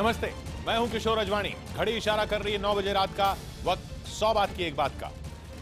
नमस्ते, मैं हूं किशोर अजवाणी। घड़ी इशारा कर रही है 9 बजे रात का वक्त। 100 बात की एक बात का।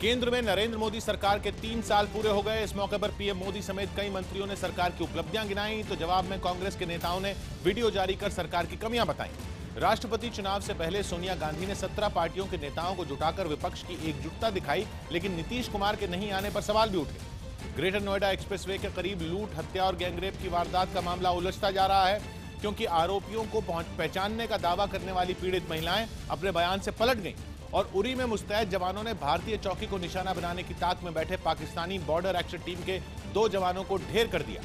केंद्र में नरेंद्र मोदी सरकार के 3 साल पूरे हो गए। इस मौके पर पीएम मोदी समेत कई मंत्रियों ने सरकार की उपलब्धियां गिनाई, तो जवाब में कांग्रेस के नेताओं ने वीडियो जारी कर सरकार की कमियां बताई। राष्ट्रपति चुनाव से पहले सोनिया गांधी ने 17 पार्टियों के नेताओं को जुटाकर विपक्ष की एकजुटता दिखाई, लेकिन नीतीश कुमार के नहीं आने पर सवाल भी उठे। ग्रेटर नोएडा एक्सप्रेसवे के करीब लूट, हत्या और गैंगरेप की वारदात का मामला उलझता जा रहा है, क्योंकि आरोपियों को पहचानने का दावा करने वाली पीड़ित महिलाएं अपने बयान से पलट गईं और उरी में मुस्तैद जवानों ने भारतीय चौकी को निशाना बनाने की ताक में बैठे पाकिस्तानी बॉर्डर एक्शन टीम के 2 जवानों को ढेर कर दिया।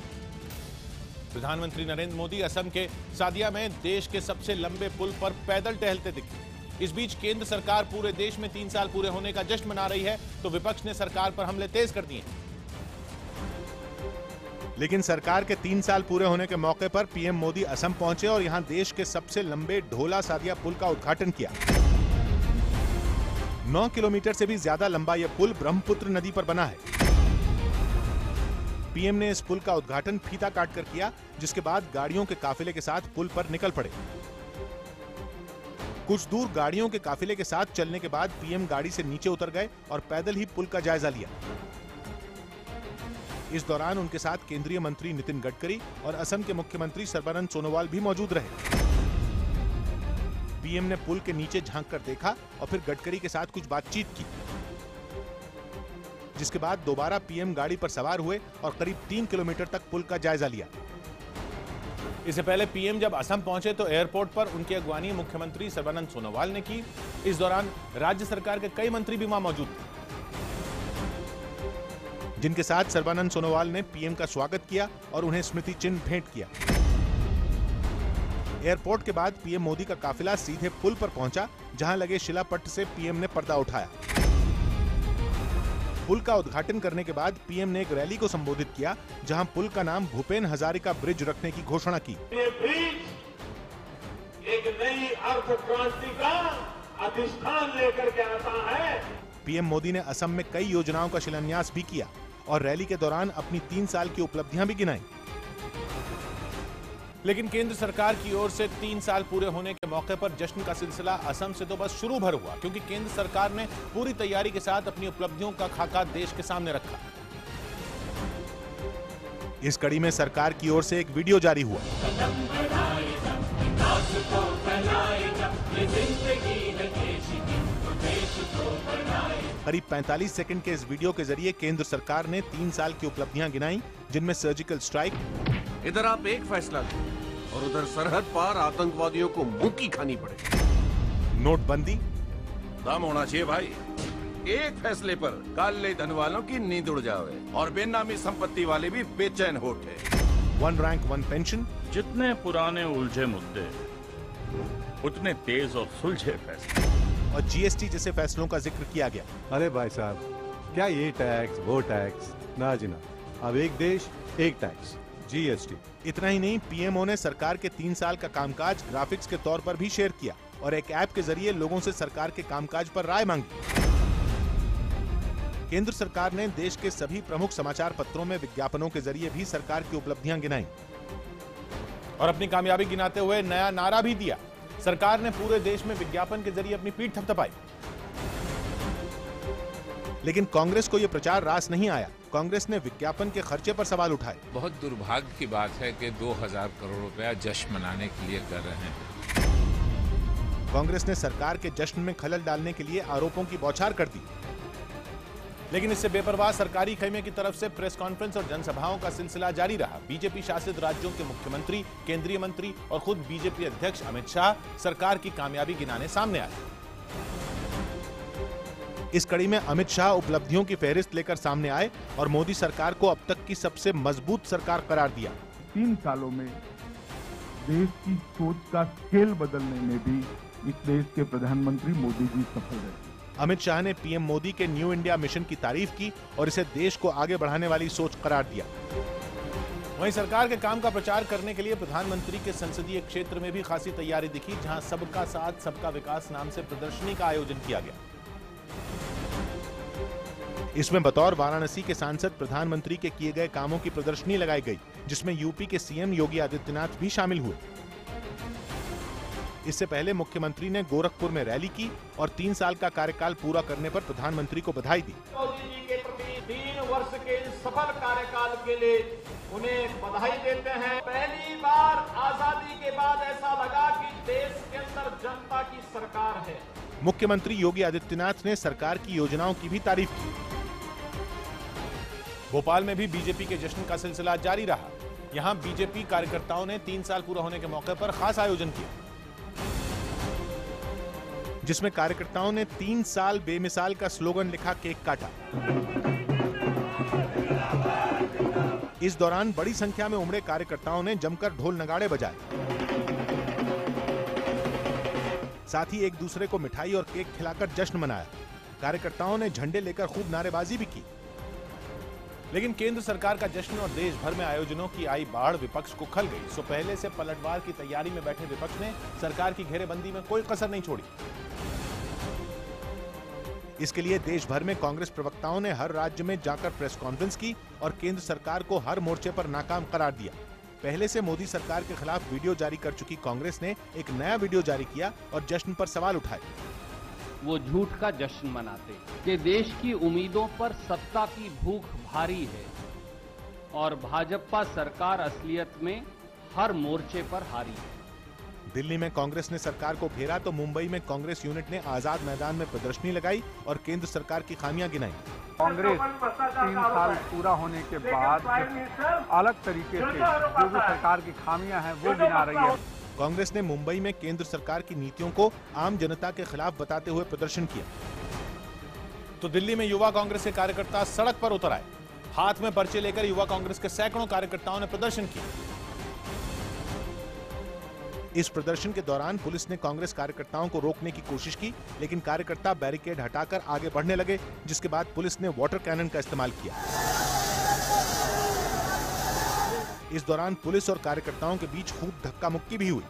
प्रधानमंत्री नरेंद्र मोदी असम के सादिया में देश के सबसे लंबे पुल पर पैदल टहलते दिखे। इस बीच केंद्र सरकार पूरे देश में 3 साल पूरे होने का जश्न मना रही है, तो विपक्ष ने सरकार पर हमले तेज कर दिए। लेकिन सरकार के 3 साल पूरे होने के मौके पर पीएम मोदी असम पहुंचे और यहां देश के सबसे लंबे ढोला सादिया पुल का उद्घाटन किया। 9 किलोमीटर से भी ज्यादा लंबा यह पुल ब्रह्मपुत्र नदी पर बना है। पीएम ने इस पुल का उद्घाटन फीता काटकर किया, जिसके बाद गाड़ियों के काफिले के साथ पुल पर निकल पड़े। कुछ दूर गाड़ियों के काफिले के साथ चलने के बाद पीएम गाड़ी से नीचे उतर गए और पैदल ही पुल का जायजा लिया। इस दौरान उनके साथ केंद्रीय मंत्री नितिन गडकरी और असम के मुख्यमंत्री सर्बानंद सोनोवाल भी मौजूद रहे। पीएम ने पुल के नीचे झांक कर देखा और फिर गडकरी के साथ कुछ बातचीत की, जिसके बाद दोबारा पीएम गाड़ी पर सवार हुए और करीब 3 किलोमीटर तक पुल का जायजा लिया। इससे पहले पीएम जब असम पहुंचे तो एयरपोर्ट पर उनकी अगवानी मुख्यमंत्री सर्बानंद सोनोवाल ने की। इस दौरान राज्य सरकार के कई मंत्री भी वहां मौजूद थे, जिनके साथ सर्बानंद सोनोवाल ने पीएम का स्वागत किया और उन्हें स्मृति चिन्ह भेंट किया। एयरपोर्ट के बाद पीएम मोदी का काफिला सीधे पुल पर पहुंचा, जहां लगे शिलापट्ट से पीएम ने पर्दा उठाया। पुल का उद्घाटन करने के बाद पीएम ने एक रैली को संबोधित किया, जहां पुल का नाम भूपेन हजारिका ब्रिज रखने की घोषणा की। ये ब्रिज एक नई अर्थ क्रांति का अधिष्ठान लेकर के आता है। पीएम मोदी ने असम में कई योजनाओं का शिलान्यास भी किया और रैली के दौरान अपनी 3 साल की उपलब्धियां भी गिनाई। लेकिन केंद्र सरकार की ओर से 3 साल पूरे होने के मौके पर जश्न का सिलसिला असम से तो बस शुरू भर हुआ, क्योंकि केंद्र सरकार ने पूरी तैयारी के साथ अपनी उपलब्धियों का खाका देश के सामने रखा। इस कड़ी में सरकार की ओर से एक वीडियो जारी हुआ। करीब 45 सेकंड के इस वीडियो के जरिए केंद्र सरकार ने 3 साल की उपलब्धियां गिनाई, जिनमें सर्जिकल स्ट्राइक, इधर आप एक फैसला लें और उधर सरहद पार आतंकवादियों को मुंह की खानी पड़े, नोटबंदी, दम होना चाहिए भाई। एक फैसले पर काले धन वालों की नींद उड़ जावे और बेनामी संपत्ति वाले भी बेचैन हो उठे। 1 रैंक 1 पेंशन। जितने पुराने उलझे मुद्दे उतने तेज और सुलझे फैसले, और जीएसटी जैसे फैसलों का जिक्र किया गया। अरे भाई साहब, क्या ये टैक्स वो टैक्स, ना जी ना, अब एक देश एक टैक्स, जीएसटी। इतना ही नहीं, पीएमओ ने सरकार के 3 साल का कामकाज ग्राफिक्स के तौर पर भी शेयर किया और एक ऐप के जरिए लोगों से सरकार के कामकाज पर राय मांगी। केंद्र सरकार ने देश के सभी प्रमुख समाचार पत्रों में विज्ञापनों के जरिए भी सरकार की उपलब्धियां गिनाई और अपनी कामयाबी गिनाते हुए नया नारा भी दिया। सरकार ने पूरे देश में विज्ञापन के जरिए अपनी पीठ थपथपाई। लेकिन कांग्रेस को यह प्रचार रास नहीं आया। कांग्रेस ने विज्ञापन के खर्चे पर सवाल उठाए। बहुत दुर्भाग्य की बात है कि 2000 करोड़ रुपया जश्न मनाने के लिए कर रहे हैं। कांग्रेस ने सरकार के जश्न में खलल डालने के लिए आरोपों की बौछार कर दी। लेकिन इससे बेपरवाह सरकारी खैमे की तरफ से प्रेस कॉन्फ्रेंस और जनसभाओं का सिलसिला जारी रहा। बीजेपी शासित राज्यों के मुख्यमंत्री, केंद्रीय मंत्री और खुद बीजेपी अध्यक्ष अमित शाह सरकार की कामयाबी गिनाने सामने आए। इस कड़ी में अमित शाह उपलब्धियों की फहरिस्त लेकर सामने आए और मोदी सरकार को अब तक की सबसे मजबूत सरकार करार दिया। 3 सालों में देश की सोच का स्केल बदलने में भी इस देश के प्रधानमंत्री मोदी जी सफल रहे। अमित शाह ने पीएम मोदी के न्यू इंडिया मिशन की तारीफ की और इसे देश को आगे बढ़ाने वाली सोच करार दिया। वहीं सरकार के काम का प्रचार करने के लिए प्रधानमंत्री के संसदीय क्षेत्र में भी खासी तैयारी दिखी, जहां सबका साथ सबका विकास नाम से प्रदर्शनी का आयोजन किया गया। इसमें बतौर वाराणसी के सांसद प्रधानमंत्री के किए गए कामों की प्रदर्शनी लगाई गई, जिसमें यूपी के सीएम योगी आदित्यनाथ भी शामिल हुए। इससे पहले मुख्यमंत्री ने गोरखपुर में रैली की और 3 साल का कार्यकाल पूरा करने पर प्रधानमंत्री को बधाई दी। मोदी जी के प्रति 3 वर्ष के सफल कार्यकाल के लिए उन्हें बधाई देते हैं। पहली बार आजादी के बाद ऐसा लगा कि देश के अंदर जनता की सरकार है। मुख्यमंत्री योगी आदित्यनाथ ने सरकार की योजनाओं की भी तारीफ की। भोपाल में भी बीजेपी के जश्न का सिलसिला जारी रहा। यहां बीजेपी कार्यकर्ताओं ने 3 साल पूरा होने के मौके पर खास आयोजन किया, जिसमें कार्यकर्ताओं ने 3 साल बेमिसाल का स्लोगन लिखा केक काटा। इस दौरान बड़ी संख्या में उमड़े कार्यकर्ताओं ने जमकर ढोल नगाड़े बजाए, साथ ही एक दूसरे को मिठाई और केक खिलाकर जश्न मनाया। कार्यकर्ताओं ने झंडे लेकर खूब नारेबाजी भी की। लेकिन केंद्र सरकार का जश्न और देश भर में आयोजनों की आई बाढ़ विपक्ष को खल गई। सो पहले से पलटवार की तैयारी में बैठे विपक्ष ने सरकार की घेरेबंदी में कोई कसर नहीं छोड़ी। इसके लिए देश भर में कांग्रेस प्रवक्ताओं ने हर राज्य में जाकर प्रेस कॉन्फ्रेंस की और केंद्र सरकार को हर मोर्चे पर नाकाम करार दिया। पहले से मोदी सरकार के खिलाफ वीडियो जारी कर चुकी कांग्रेस ने एक नया वीडियो जारी किया और जश्न पर सवाल उठाए। वो झूठ का जश्न मनाते कि देश की उम्मीदों पर सत्ता की भूख भारी है और भाजपा सरकार असलियत में हर मोर्चे पर हारी है। दिल्ली में कांग्रेस ने सरकार को घेरा तो मुंबई में कांग्रेस यूनिट ने आजाद मैदान में प्रदर्शनी लगाई और केंद्र सरकार की खामियां गिनाई। कांग्रेस 3 साल पूरा होने के बाद अलग तरीके से जो भी सरकार की खामियां हैं वो गिना रही है। कांग्रेस ने मुंबई में केंद्र सरकार की नीतियों को आम जनता के खिलाफ बताते हुए प्रदर्शन किया। तो दिल्ली में युवा कांग्रेस के कार्यकर्ता सड़क पर उतर आए। हाथ में पर्चे लेकर युवा कांग्रेस के सैकड़ों कार्यकर्ताओं ने प्रदर्शन किया। इस प्रदर्शन के दौरान पुलिस ने कांग्रेस कार्यकर्ताओं को रोकने की कोशिश की, लेकिन कार्यकर्ता बैरिकेड हटाकर आगे बढ़ने लगे, जिसके बाद पुलिस ने वाटर कैनन का इस्तेमाल किया। इस दौरान पुलिस और कार्यकर्ताओं के बीच खूब धक्का मुक्की भी हुई।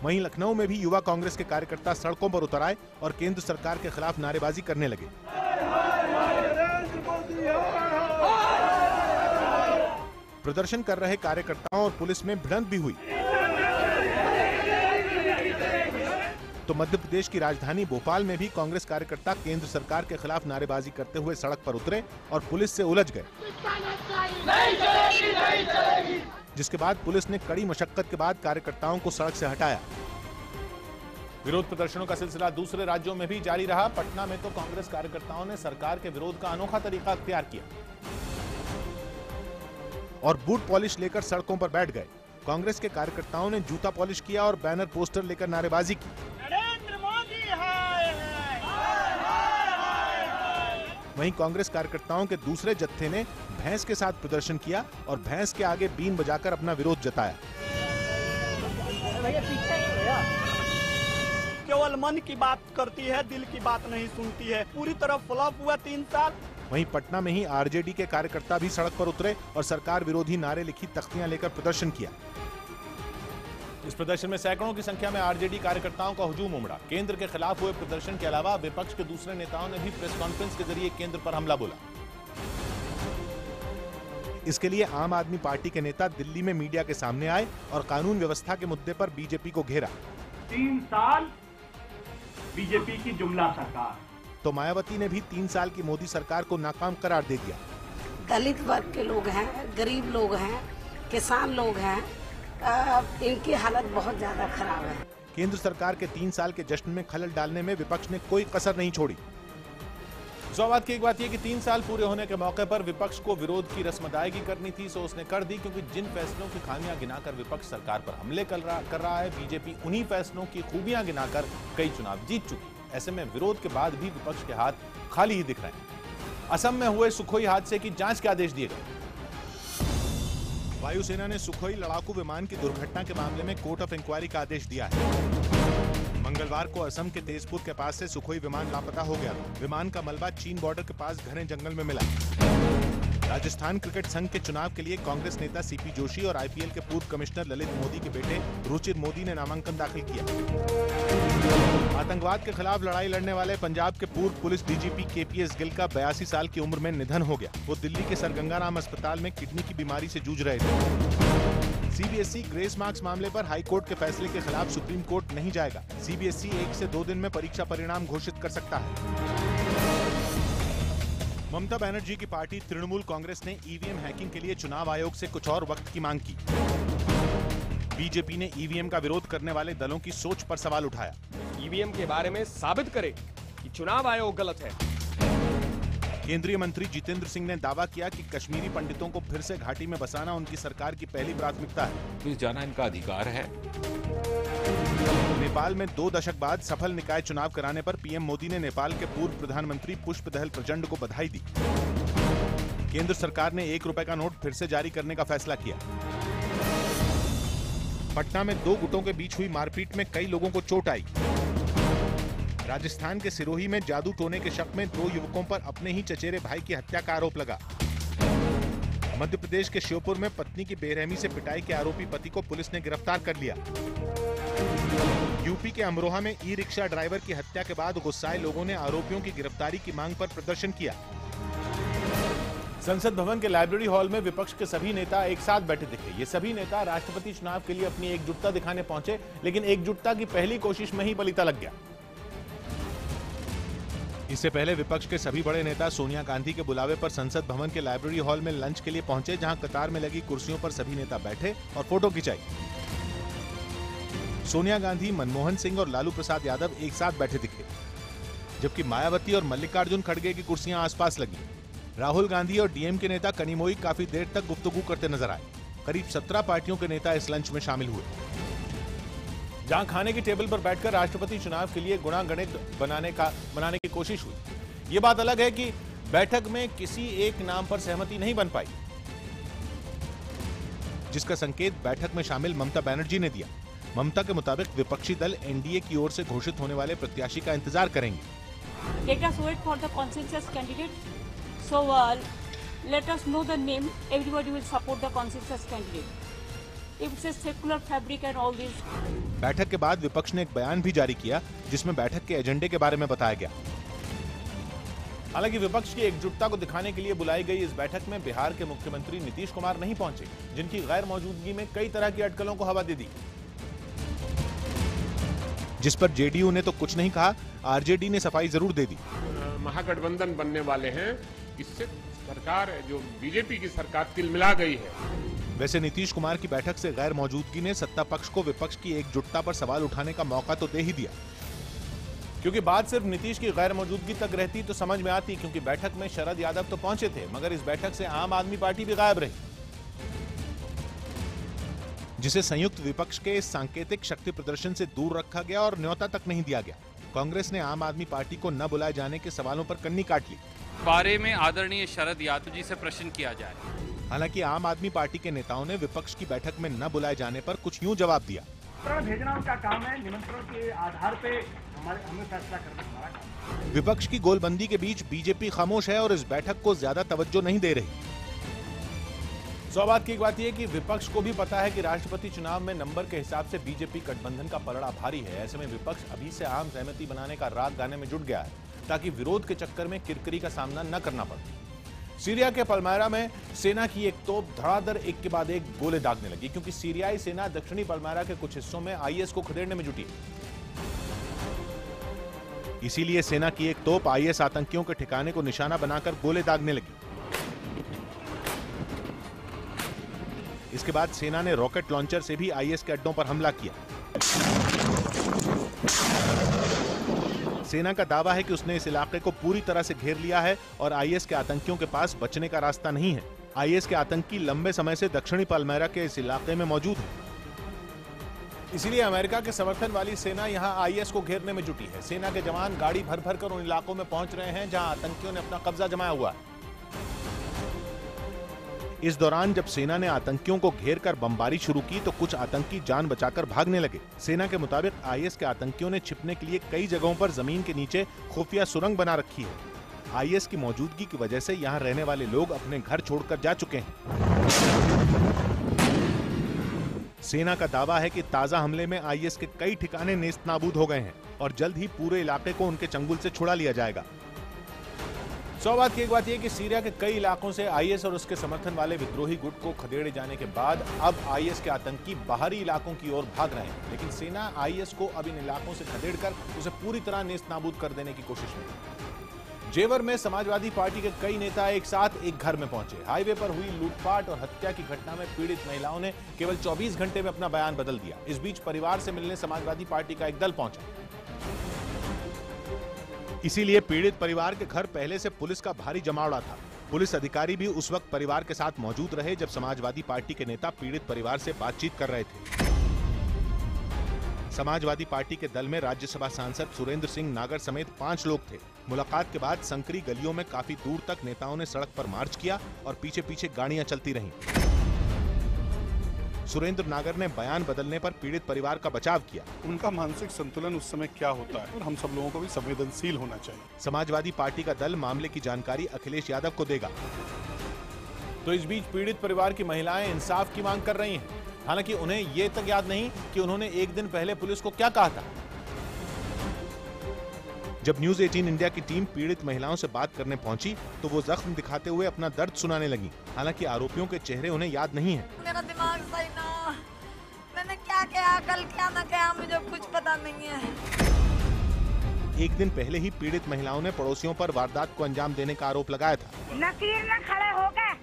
वहीं लखनऊ में भी युवा कांग्रेस के कार्यकर्ता सड़कों पर उतर आए और केंद्र सरकार के खिलाफ नारेबाजी करने लगे। प्रदर्शन कर रहे कार्यकर्ताओं और पुलिस में भिड़ंत भी हुई। तो मध्य प्रदेश की राजधानी भोपाल में भी कांग्रेस कार्यकर्ता केंद्र सरकार के खिलाफ नारेबाजी करते हुए सड़क पर उतरे और पुलिस से उलझ गए, जिसके बाद पुलिस ने कड़ी मशक्कत के बाद कार्यकर्ताओं को सड़क से हटाया। विरोध प्रदर्शनों का सिलसिला दूसरे राज्यों में भी जारी रहा। पटना में तो कांग्रेस कार्यकर्ताओं ने सरकार के विरोध का अनोखा तरीका अख्तियार किया और बूट पॉलिश लेकर सड़कों पर बैठ गए। कांग्रेस के कार्यकर्ताओं ने जूता पॉलिश किया और बैनर पोस्टर लेकर नारेबाजी की। वहीं कांग्रेस कार्यकर्ताओं के दूसरे जत्थे ने भैंस के साथ प्रदर्शन किया और भैंस के आगे बीन बजाकर अपना विरोध जताया। केवल मन की बात करती है, दिल की बात नहीं सुनती है। पूरी तरह फ्लॉप हुआ 3 साल। वहीं पटना में ही आरजेडी के कार्यकर्ता भी सड़क पर उतरे और सरकार विरोधी नारे लिखी तख्तियां लेकर प्रदर्शन किया। इस प्रदर्शन में सैकड़ों की संख्या में आरजेडी कार्यकर्ताओं का हुजूम उमड़ा। केंद्र के खिलाफ हुए प्रदर्शन के अलावा विपक्ष के दूसरे नेताओं ने भी प्रेस कॉन्फ्रेंस के जरिए केंद्र पर हमला बोला। इसके लिए आम आदमी पार्टी के नेता दिल्ली में मीडिया के सामने आए और कानून व्यवस्था के मुद्दे पर बीजेपी को घेरा। 3 साल बीजेपी की जुमला सरकार। तो मायावती ने भी 3 साल की मोदी सरकार को नाकाम करार दे दिया। दलित वर्ग के लोग हैं, गरीब लोग हैं, किसान लोग हैं, इनकी हालत बहुत ज्यादा खराब है। केंद्र सरकार के 3 साल के जश्न में खलल डालने में विपक्ष ने कोई कसर नहीं छोड़ी। स्वाभाविक की एक बात यह कि 3 साल पूरे होने के मौके पर विपक्ष को विरोध की रस्म अदायगी करनी थी, सो उसने कर दी। क्योंकि जिन फैसलों की खामियां गिनाकर विपक्ष सरकार पर हमले कर रहा है, बीजेपी उन्हीं फैसलों की खूबियां गिनाकर कई चुनाव जीत चुकी। ऐसे में विरोध के बाद भी विपक्ष के हाथ खाली ही दिख रहे हैं। असम में हुए सुखोई हादसे की जांच के आदेश दिए गए। वायुसेना ने सुखोई लड़ाकू विमान की दुर्घटना के मामले में कोर्ट ऑफ इंक्वायरी का आदेश दिया है। मंगलवार को असम के तेजपुर के पास से सुखोई विमान लापता हो गया। विमान का मलबा चीन बॉर्डर के पास घने जंगल में मिला। राजस्थान क्रिकेट संघ के चुनाव के लिए कांग्रेस नेता सीपी जोशी और आईपीएल के पूर्व कमिश्नर ललित मोदी के बेटे रुचिर मोदी ने नामांकन दाखिल किया। आतंकवाद के खिलाफ लड़ाई लड़ने वाले पंजाब के पूर्व पुलिस डीजीपी केपीएस गिल का 82 साल की उम्र में निधन हो गया। वो दिल्ली के सर गंगा राम अस्पताल में किडनी की बीमारी से जूझ रहे थे। सीबीएसई ग्रेस मार्क्स मामले पर हाई कोर्ट के फैसले के खिलाफ सुप्रीम कोर्ट नहीं जाएगा। सीबीएसई 1 से 2 दिन में परीक्षा परिणाम घोषित कर सकता है। ममता बनर्जी की पार्टी तृणमूल कांग्रेस ने ईवीएम हैकिंग के लिए चुनाव आयोग से कुछ और वक्त की मांग की। बीजेपी ने ईवीएम का विरोध करने वाले दलों की सोच पर सवाल उठाया। ईवीएम के बारे में साबित करे कि चुनाव आयोग गलत है। केंद्रीय मंत्री जितेंद्र सिंह ने दावा किया कि कश्मीरी पंडितों को फिर से घाटी में बसाना उनकी सरकार की पहली प्राथमिकता है। फिर जाना इनका अधिकार है। नेपाल में 2 दशक बाद सफल निकाय चुनाव कराने पर पीएम मोदी ने नेपाल के पूर्व प्रधानमंत्री पुष्पदहल प्रचंड को बधाई दी। केंद्र सरकार ने 1 रुपए का नोट फिर से जारी करने का फैसला किया। पटना में 2 गुटों के बीच हुई मारपीट में कई लोगों को चोट आई। राजस्थान के सिरोही में जादू टोने के शक में 2 युवकों पर अपने ही चचेरे भाई की हत्या का आरोप लगा। मध्य प्रदेश के श्योपुर में पत्नी की बेरहमी से पिटाई के आरोपी पति को पुलिस ने गिरफ्तार कर लिया। यूपी के अमरोहा में ई रिक्शा ड्राइवर की हत्या के बाद गुस्साए लोगों ने आरोपियों की गिरफ्तारी की मांग पर प्रदर्शन किया। संसद भवन के लाइब्रेरी हॉल में विपक्ष के सभी नेता एक साथ बैठे दिखे। ये सभी नेता राष्ट्रपति चुनाव के लिए अपनी एकजुटता दिखाने पहुंचे, लेकिन एकजुटता की पहली कोशिश में ही पलीता लग गया। इससे पहले विपक्ष के सभी बड़े नेता सोनिया गांधी के बुलावे पर संसद भवन के लाइब्रेरी हॉल में लंच के लिए पहुंचे, जहां कतार में लगी कुर्सियों पर सभी नेता बैठे और फोटो खिंचाई। सोनिया गांधी, मनमोहन सिंह और लालू प्रसाद यादव एक साथ बैठे दिखे, जबकि मायावती और मल्लिकार्जुन खड़गे की कुर्सियां आसपास लगी। राहुल गांधी और डीएमके नेता कनिमोई काफी देर तक गुफ्तगू करते नजर आए। करीब 17 पार्टियों के नेता इस लंच में शामिल हुए। जहां खाने की टेबल पर बैठकर राष्ट्रपति चुनाव के लिए गुणागणित बनाने की कोशिश हुई। ये बात अलग है कि बैठक में किसी एक नाम पर सहमति नहीं बन पाई, जिसका संकेत बैठक में शामिल ममता बनर्जी ने दिया। ममता के मुताबिक विपक्षी दल एनडीए की ओर से घोषित होने वाले प्रत्याशी का इंतजार करेंगे। Let us wait for the consensus candidate. So let us know the name. Everybody will support the consensus candidate. If it's a secular fabric and all this. बैठक के बाद विपक्ष ने एक बयान भी जारी किया, जिसमें बैठक के एजेंडे के बारे में बताया गया। हालांकि विपक्ष की एकजुटता को दिखाने के लिए बुलाई गई इस बैठक में बिहार के मुख्यमंत्री नीतीश कुमार नहीं पहुंचे, जिनकी गैर मौजूदगी में कई तरह की अटकलों को हवा दे दी। जिस पर जेडीयू ने तो कुछ नहीं कहा, आरजेडी ने सफाई जरूर दे दी। महागठबंधन बनने वाले हैं, इससे सरकार जो बीजेपी की सरकार तिलमिला गई है। वैसे नीतीश कुमार की बैठक से गैर मौजूदगी ने सत्ता पक्ष को विपक्ष की एकजुटता पर सवाल उठाने का मौका तो दे ही दिया, क्योंकि बात सिर्फ नीतीश की गैर मौजूदगी तक रहती तो समझ में आती, क्योंकि बैठक में शरद यादव तो पहुंचे थे, मगर इस बैठक से आम आदमी पार्टी भी गायब रही, जिसे संयुक्त विपक्ष के इस सांकेतिक शक्ति प्रदर्शन से दूर रखा गया और न्योता तक नहीं दिया गया। कांग्रेस ने आम आदमी पार्टी को न बुलाए जाने के सवालों पर कन्नी काट ली। बारे में आदरणीय शरद यादव जी से प्रश्न किया जाए। हालांकि आम आदमी पार्टी के नेताओं ने विपक्ष की बैठक में न बुलाए जाने पर कुछ यूं जवाब दिया। भेजना उनका काम है, निमंत्रण के आधार पे हमें फैसला करना हमारा काम है। विपक्ष की गोलबंदी के बीच बीजेपी खामोश है और इस बैठक को ज्यादा तवज्जो नहीं दे रही। सौभाग्य की एक बात यह कि विपक्ष को भी पता है कि राष्ट्रपति चुनाव में नंबर के हिसाब से बीजेपी गठबंधन का पलड़ा भारी है। ऐसे में विपक्ष अभी से आम सहमति बनाने का राग गाने में जुट गया है, ताकि विरोध के चक्कर में किरकिरी का सामना न करना पड़े। सीरिया के पलमायरा में सेना की एक तोप धड़ाधड़ एक के बाद एक गोले दागने लगी, क्योंकि सीरियाई सेना दक्षिणी पलमायरा के कुछ हिस्सों में आईएस को खदेड़ने में जुटी। इसीलिए सेना की एक तोप आईएस आतंकियों के ठिकाने को निशाना बनाकर गोले दागने लगी। इसके बाद सेना ने रॉकेट लॉन्चर से भी आईएस के अड्डों पर हमला किया। सेना का दावा है कि उसने इस इलाके को पूरी तरह से घेर लिया है और आईएस के आतंकियों के पास बचने का रास्ता नहीं है। आईएस के आतंकी लंबे समय से दक्षिणी पलमायरा के इस इलाके में मौजूद है। इसीलिए अमेरिका के समर्थन वाली सेना यहां आईएस को घेरने में जुटी है। सेना के जवान गाड़ी भर भर कर उन इलाकों में पहुंच रहे हैं जहां आतंकियों ने अपना कब्जा जमाया हुआ है। इस दौरान जब सेना ने आतंकियों को घेर कर बमबारी शुरू की तो कुछ आतंकी जान बचाकर भागने लगे। सेना के मुताबिक आईएस के आतंकियों ने छिपने के लिए कई जगहों पर जमीन के नीचे खुफिया सुरंग बना रखी है। आईएस की मौजूदगी की वजह से यहां रहने वाले लोग अपने घर छोड़कर जा चुके हैं। सेना का दावा है कि ताजा हमले में आईएस के कई ठिकाने नेस्तनाबूद हो गए हैं और जल्द ही पूरे इलाके को उनके चंगुल से छुड़ा लिया जाएगा। सौ बात की एक बात यह कि सीरिया के कई इलाकों से आईएस और उसके समर्थन वाले विद्रोही गुट को खदेड़े जाने के बाद अब आईएस के आतंकी बाहरी इलाकों की ओर भाग रहे हैं, लेकिन सेना आईएस को अब इन इलाकों से खदेड़कर उसे पूरी तरह नेस्तनाबूद कर देने की कोशिश में। जेवर में समाजवादी पार्टी के कई नेता एक साथ एक घर में पहुंचे। हाईवे पर हुई लूटपाट और हत्या की घटना में पीड़ित महिलाओं ने केवल 24 घंटे में अपना बयान बदल दिया। इस बीच परिवार से मिलने समाजवादी पार्टी का एक दल पहुंचा। इसीलिए पीड़ित परिवार के घर पहले से पुलिस का भारी जमावड़ा था। पुलिस अधिकारी भी उस वक्त परिवार के साथ मौजूद रहे जब समाजवादी पार्टी के नेता पीड़ित परिवार से बातचीत कर रहे थे। समाजवादी पार्टी के दल में राज्यसभा सांसद सुरेंद्र सिंह नागर समेत 5 लोग थे। मुलाकात के बाद संकरी गलियों में काफी दूर तक नेताओं ने सड़क पर मार्च किया और पीछे पीछे गाड़ियां चलती रहीं। सुरेंद्र नागर ने बयान बदलने पर पीड़ित परिवार का बचाव किया। उनका मानसिक संतुलन उस समय क्या होता है और हम सब लोगों को भी संवेदनशील होना चाहिए। समाजवादी पार्टी का दल मामले की जानकारी अखिलेश यादव को देगा। तो इस बीच पीड़ित परिवार की महिलाएं इंसाफ की मांग कर रही हैं। हालांकि उन्हें ये तक याद नहीं कि उन्होंने एक दिन पहले पुलिस को क्या कहा था। जब न्यूज 18 इंडिया की टीम पीड़ित महिलाओं से बात करने पहुंची तो वो जख्म दिखाते हुए अपना दर्द सुनाने लगी। हालांकि आरोपियों के चेहरे उन्हें याद नहीं है। मेरा दिमाग सही ना, मैंने क्या किया, कल क्या ना किया, मुझे कुछ पता नहीं है। एक दिन पहले ही पीड़ित महिलाओं ने पड़ोसियों पर वारदात को अंजाम देने का आरोप लगाया था। नसीर में खड़े हो गए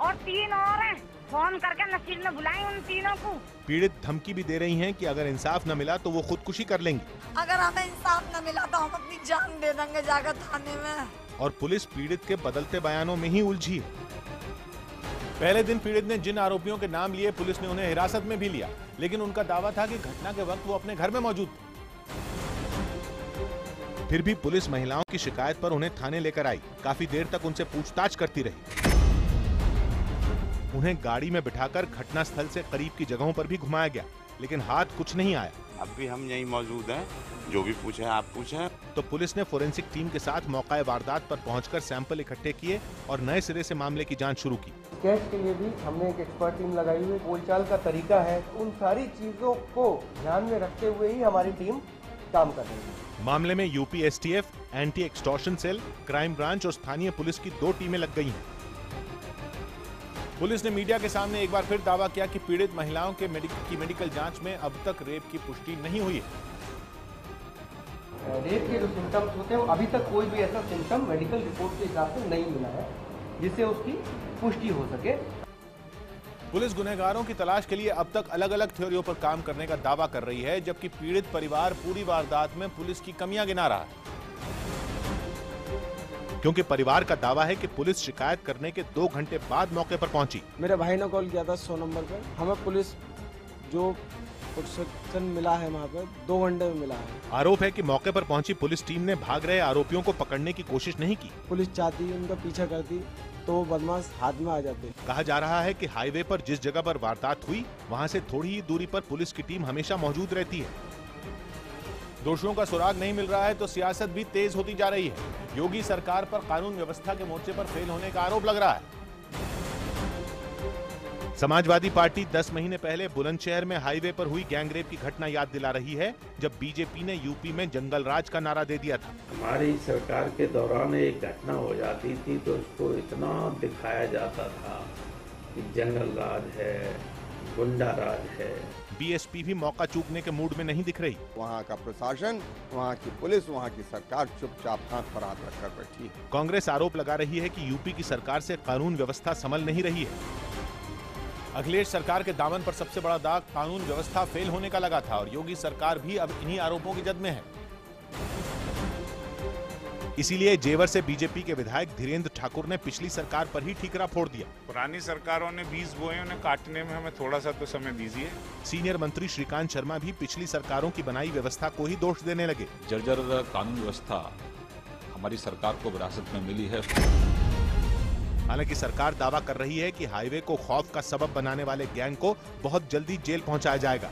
और 3 और हैं, फोन करके नसीर ने बुलाई उन तीनों को। पीड़ित धमकी भी दे रही हैं कि अगर इंसाफ न मिला तो वो खुदकुशी कर लेंगी। अगर हमें इंसाफ न मिला तो हम अपनी जान दे देंगे जाकर थाने में। और पुलिस पीड़ित के बदलते बयानों में ही उलझी है। पहले दिन पीड़ित ने जिन आरोपियों के नाम लिए पुलिस ने उन्हें हिरासत में भी लिया, लेकिन उनका दावा था कि घटना के वक्त वो अपने घर में मौजूद थे। फिर भी पुलिस महिलाओं की शिकायत पर उन्हें थाने लेकर आई। काफी देर तक उनसे पूछताछ करती रही। उन्हें गाड़ी में बिठाकर घटना स्थल से करीब की जगहों पर भी घुमाया गया, लेकिन हाथ कुछ नहीं आया। अब भी हम यहीं मौजूद हैं, जो भी पूछे आप पूछें। तो पुलिस ने फोरेंसिक टीम के साथ मौका वारदात पर पहुंचकर सैंपल इकट्ठे किए और नए सिरे से मामले की जांच शुरू की। केस के लिए भी हमने एक एक्सपर्ट टीम लगाई हुई, बोलचाल का तरीका है, उन सारी चीजों को ध्यान में रखते हुए ही हमारी टीम काम कर रही है। मामले में UP STF, anti extortion cell, crime branch और स्थानीय पुलिस की 2 टीमें लग गई हैं। पुलिस ने मीडिया के सामने एक बार फिर दावा किया कि पीड़ित महिलाओं के मेडिकल जांच में अब तक रेप की पुष्टि नहीं हुई है। रेप के जो सिम्टम्स होते हैं अभी तक कोई भी ऐसा सिम्टम मेडिकल रिपोर्ट के हिसाब से नहीं मिला है जिससे उसकी पुष्टि हो सके। पुलिस गुनहगारों की तलाश के लिए अब तक अलग अलग थ्योरियों पर काम करने का दावा कर रही है, जबकि पीड़ित परिवार पूरी वारदात में पुलिस की कमियां गिना रहा है। क्योंकि परिवार का दावा है कि पुलिस शिकायत करने के 2 घंटे बाद मौके पर पहुंची। मेरे भाई ने कॉल किया था 100 नंबर पर। हमें पुलिस जो प्रोटेक्शन मिला है वहाँ पे 2 घंटे में मिला है। आरोप है कि मौके पर पहुंची पुलिस टीम ने भाग रहे आरोपियों को पकड़ने की कोशिश नहीं की। पुलिस चाहती उनका पीछा करती तो बदमाश हाथ में आ जाते। कहा जा रहा है कि हाईवे पर जिस जगह पर वारदात हुई वहां से थोड़ी ही दूरी पर पुलिस की टीम हमेशा मौजूद रहती है। दोषियों का सुराग नहीं मिल रहा है तो सियासत भी तेज होती जा रही है। योगी सरकार पर कानून व्यवस्था के मोर्चे पर फेल होने का आरोप लग रहा है। समाजवादी पार्टी 10 महीने पहले बुलंदशहर में हाईवे पर हुई गैंगरेप की घटना याद दिला रही है, जब बीजेपी ने यूपी में जंगल राज का नारा दे दिया था। हमारी सरकार के दौरान एक घटना हो जाती थी तो उसको इतना दिखाया जाता था कि जंगल राज है, गुंडा राज है। बीएसपी भी मौका चूकने के मूड में नहीं दिख रही। वहाँ का प्रशासन, वहाँ की पुलिस, वहाँ की सरकार चुपचाप हाथ पर हाथ रखकर बैठी है। कांग्रेस आरोप लगा रही है कि यूपी की सरकार से कानून व्यवस्था संभल नहीं रही है। अखिलेश सरकार के दामन पर सबसे बड़ा दाग कानून व्यवस्था फेल होने का लगा था और योगी सरकार भी अब इन्हीं आरोपों की जद में है। इसीलिए जेवर से बीजेपी के विधायक धीरेन्द्र ठाकुर ने पिछली सरकार पर ही ठीकरा फोड़ दिया। पुरानी सरकारों ने 20 बोए उन्हें काटने में हमें थोड़ा सा तो समय दीजिए। सीनियर मंत्री श्रीकांत शर्मा भी पिछली सरकारों की बनाई व्यवस्था को ही दोष देने लगे। जर्जर कानून व्यवस्था हमारी सरकार को विरासत में मिली है। हालांकि सरकार दावा कर रही है कि हाईवे को खौफ का सबब बनाने वाले गैंग को बहुत जल्दी जेल पहुंचाया जाएगा।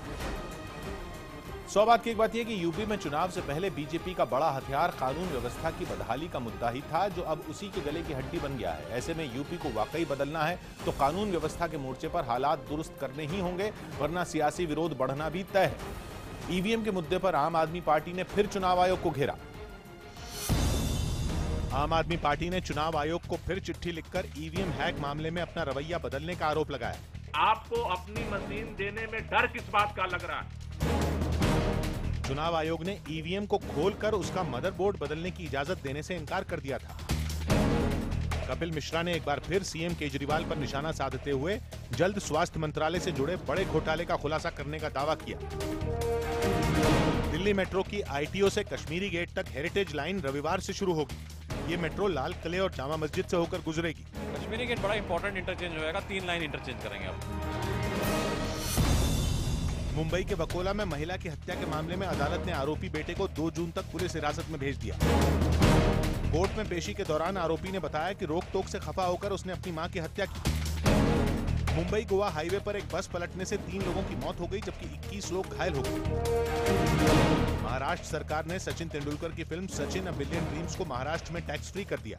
100 बात की एक बात यह कि यूपी में चुनाव से पहले बीजेपी का बड़ा हथियार कानून व्यवस्था की बदहाली का मुद्दा ही था, जो अब उसी के गले की हड्डी बन गया है। ऐसे में यूपी को वाकई बदलना है तो कानून व्यवस्था के मोर्चे पर हालात दुरुस्त करने ही होंगे, वरना सियासी विरोध बढ़ना भी तय है। ईवीएम के मुद्दे पर आम आदमी पार्टी ने फिर चुनाव आयोग को घेरा। आम आदमी पार्टी ने चुनाव आयोग को फिर चिट्ठी लिखकर ईवीएम हैक मामले में अपना रवैया बदलने का आरोप लगाया। आपको अपनी मशीन देने में डर किस बात का लग रहा है? चुनाव आयोग ने ईवीएम को खोलकर उसका मदरबोर्ड बदलने की इजाजत देने से इनकार कर दिया था। कपिल मिश्रा ने एक बार फिर सीएम केजरीवाल पर निशाना साधते हुए जल्द स्वास्थ्य मंत्रालय से जुड़े बड़े घोटाले का खुलासा करने का दावा किया। दिल्ली मेट्रो की आईटीओ से कश्मीरी गेट तक हेरिटेज लाइन रविवार से शुरू होगी। ये मेट्रो लाल किले और जामा मस्जिद से होकर गुजरेगी। कश्मीरी गेट बड़ा इंपॉर्टेंट इंटरचेंज होगा, 3 लाइन इंटरचेंज करेंगे अब। मुंबई के बकोला में महिला की हत्या के मामले में अदालत ने आरोपी बेटे को 2 जून तक पुलिस हिरासत में भेज दिया। कोर्ट में पेशी के दौरान आरोपी ने बताया कि रोक टोक से खफा होकर उसने अपनी मां की हत्या की। मुंबई गोवा हाईवे पर एक बस पलटने से 3 लोगों की मौत हो गई, जबकि 21 लोग घायल हो गए। महाराष्ट्र सरकार ने सचिन तेंदुलकर की film Sachin a billion dreams को महाराष्ट्र में टैक्स फ्री कर दिया।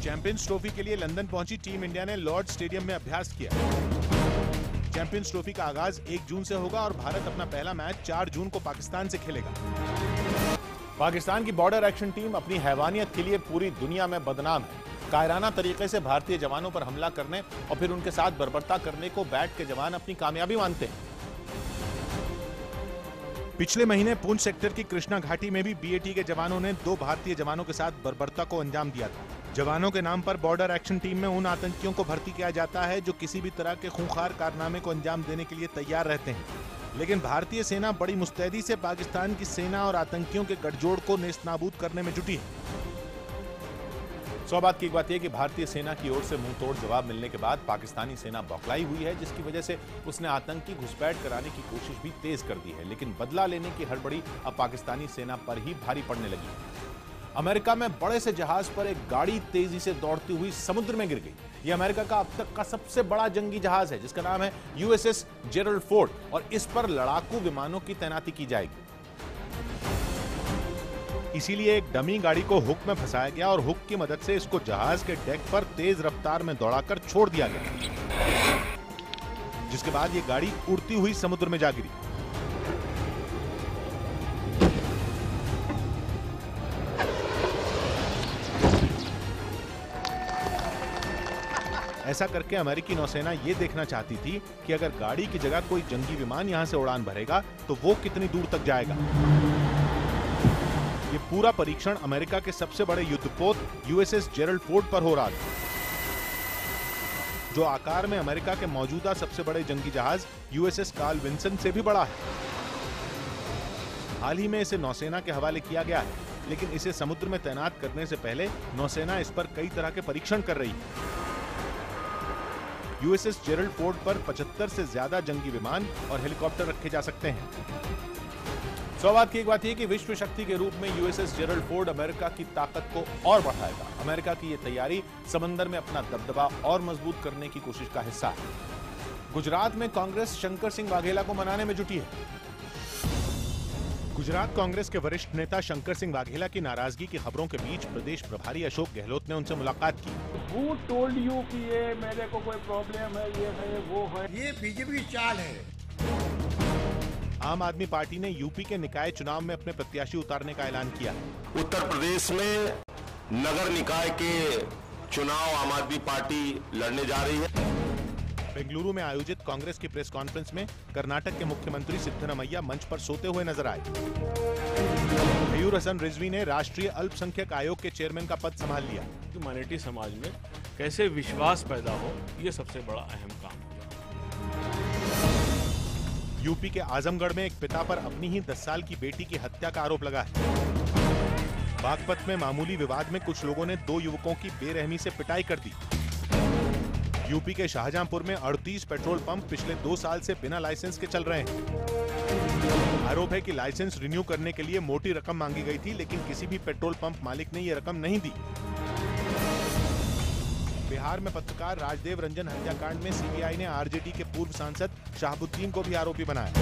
चैंपियंस ट्रॉफी के लिए लंदन पहुंची टीम इंडिया ने लॉर्ड स्टेडियम में अभ्यास किया। चैंपियंस ट्रॉफी का आगाज 1 जून से होगा और भारत अपना पहला मैच 4 जून को पाकिस्तान से खेलेगा। पाकिस्तान की बॉर्डर एक्शन टीम अपनी हैवानियत के लिए पूरी दुनिया में बदनाम है। कायराना तरीके से भारतीय जवानों पर हमला करने और फिर उनके साथ बर्बरता करने को बैट के जवान अपनी कामयाबी मानते हैं। पिछले महीने पुंछ सेक्टर की कृष्णा घाटी में भी बीएटी के जवानों ने 2 भारतीय जवानों के साथ बर्बरता को अंजाम दिया था। जवानों के नाम पर बॉर्डर एक्शन टीम में उन आतंकियों को भर्ती किया जाता है जो किसी भी तरह के खूंखार कारनामे को अंजाम देने के लिए तैयार रहते हैं। लेकिन भारतीय सेना बड़ी मुस्तैदी से पाकिस्तान की सेना और आतंकियों के गठजोड़ को नेस्तनाबूद करने में जुटी है। 100 बात की एक बात यह कि भारतीय सेना की ओर से मुंहतोड़ जवाब मिलने के बाद पाकिस्तानी सेना बौखलाई हुई है, जिसकी वजह से उसने आतंकी घुसपैठ कराने की कोशिश भी तेज कर दी है। लेकिन बदला लेने की हड़बड़ी अब पाकिस्तानी सेना पर ही भारी पड़ने लगी है। अमेरिका में बड़े से जहाज पर एक गाड़ी तेजी से दौड़ती हुई समुद्र में गिर गई। यह अमेरिका का अब तक का सबसे बड़ा जंगी जहाज है, जिसका नाम है यूएसएस जेरल्ड फोर्ड, और इस पर लड़ाकू विमानों की तैनाती की जाएगी। इसीलिए एक डमी गाड़ी को हुक में फंसाया गया और हुक की मदद से इसको जहाज के डेक पर तेज रफ्तार में दौड़ाकर छोड़ दिया गया, जिसके बाद ये गाड़ी उड़ती हुई समुद्र में जा गिरी। ऐसा करके अमेरिकी नौसेना ये देखना चाहती थी कि अगर गाड़ी की जगह कोई जंगी विमान यहां से उड़ान भरेगा तो वो कितनी दूर तक जाएगा। ये पूरा परीक्षण अमेरिका के सबसे बड़े युद्धपोत यूएसएस जेरल्ड फोर्ड पर हो रहा था, जो आकार में अमेरिका के मौजूदा सबसे बड़े जंगी जहाज यूएसएस कार्ल विंसन से भी बड़ा है। हाल ही में इसे नौसेना के हवाले किया गया है, लेकिन इसे समुद्र में तैनात करने से पहले नौसेना इस पर कई तरह के परीक्षण कर रही है। यूएसएस जेरल्ड फोर्ड पर 75 से ज्यादा जंगी विमान और हेलीकॉप्टर रखे जा सकते हैं। 100 बात की एक बात यह कि विश्व शक्ति के रूप में यूएसएस जेरल्ड फोर्ड अमेरिका की ताकत को और बढ़ाएगा। अमेरिका की यह तैयारी समंदर में अपना दबदबा और मजबूत करने की कोशिश का हिस्सा है। गुजरात में कांग्रेस शंकर सिंह वाघेला को मनाने में जुटी है। गुजरात कांग्रेस के वरिष्ठ नेता शंकर सिंह वाघेला की नाराजगी की खबरों के बीच प्रदेश प्रभारी अशोक गहलोत ने उनसे मुलाकात की। Who told you कि ये मेरे को कोई प्रॉब्लम है, ये है वो है? ये बीजेपी चाल है। आम आदमी पार्टी ने यूपी के निकाय चुनाव में अपने प्रत्याशी उतारने का ऐलान किया। उत्तर प्रदेश में नगर निकाय के चुनाव आम आदमी पार्टी लड़ने जा रही है। बेंगलुरु में आयोजित कांग्रेस की प्रेस कॉन्फ्रेंस में कर्नाटक के मुख्यमंत्री सिद्धरमैया मंच पर सोते हुए नजर आए। मयूर हसन रिजवी ने राष्ट्रीय अल्पसंख्यक आयोग के चेयरमैन का पद संभाल लिया। ह्यूमैनिटी समाज में कैसे विश्वास पैदा हो, ये सबसे बड़ा अहम काम है। यूपी के आजमगढ़ में एक पिता पर अपनी ही 10 साल की बेटी की हत्या का आरोप लगा है। बागपत में मामूली विवाद में कुछ लोगों ने 2 युवकों की बेरहमी से पिटाई कर दी। यूपी के शाहजहांपुर में 38 पेट्रोल पंप पिछले 2 साल से बिना लाइसेंस के चल रहे हैं। आरोप है कि लाइसेंस रिन्यू करने के लिए मोटी रकम मांगी गई थी, लेकिन किसी भी पेट्रोल पंप मालिक ने यह रकम नहीं दी। बिहार में पत्रकार राजदेव रंजन हत्याकांड में सीबीआई ने आरजेडी के पूर्व सांसद शहाबुद्दीन को भी आरोपी बनाया।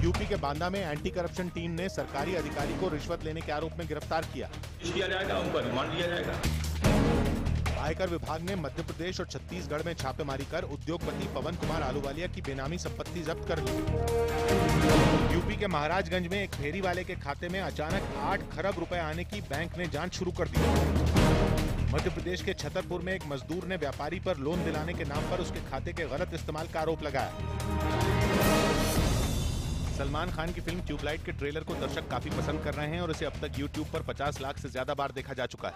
यूपी के बांदा में एंटी करप्शन टीम ने सरकारी अधिकारी को रिश्वत लेने के आरोप में गिरफ्तार किया। किया जाएगा, उन पर रिमांड लिया जाएगा। आयकर विभाग ने मध्य प्रदेश और छत्तीसगढ़ में छापेमारी कर उद्योगपति पवन कुमार आलूवालिया की बेनामी संपत्ति जब्त कर ली। यूपी के महाराजगंज में एक फेरी वाले के खाते में अचानक 8 खरब रुपए आने की बैंक ने जांच शुरू कर दी। मध्य प्रदेश के छतरपुर में एक मजदूर ने व्यापारी पर लोन दिलाने के नाम पर उसके खाते के गलत इस्तेमाल का आरोप लगाया। सलमान खान की फिल्म ट्यूबलाइट के ट्रेलर को दर्शक काफी पसंद कर रहे हैं और इसे अब तक YouTube पर 50 लाख से ज्यादा बार देखा जा चुका है।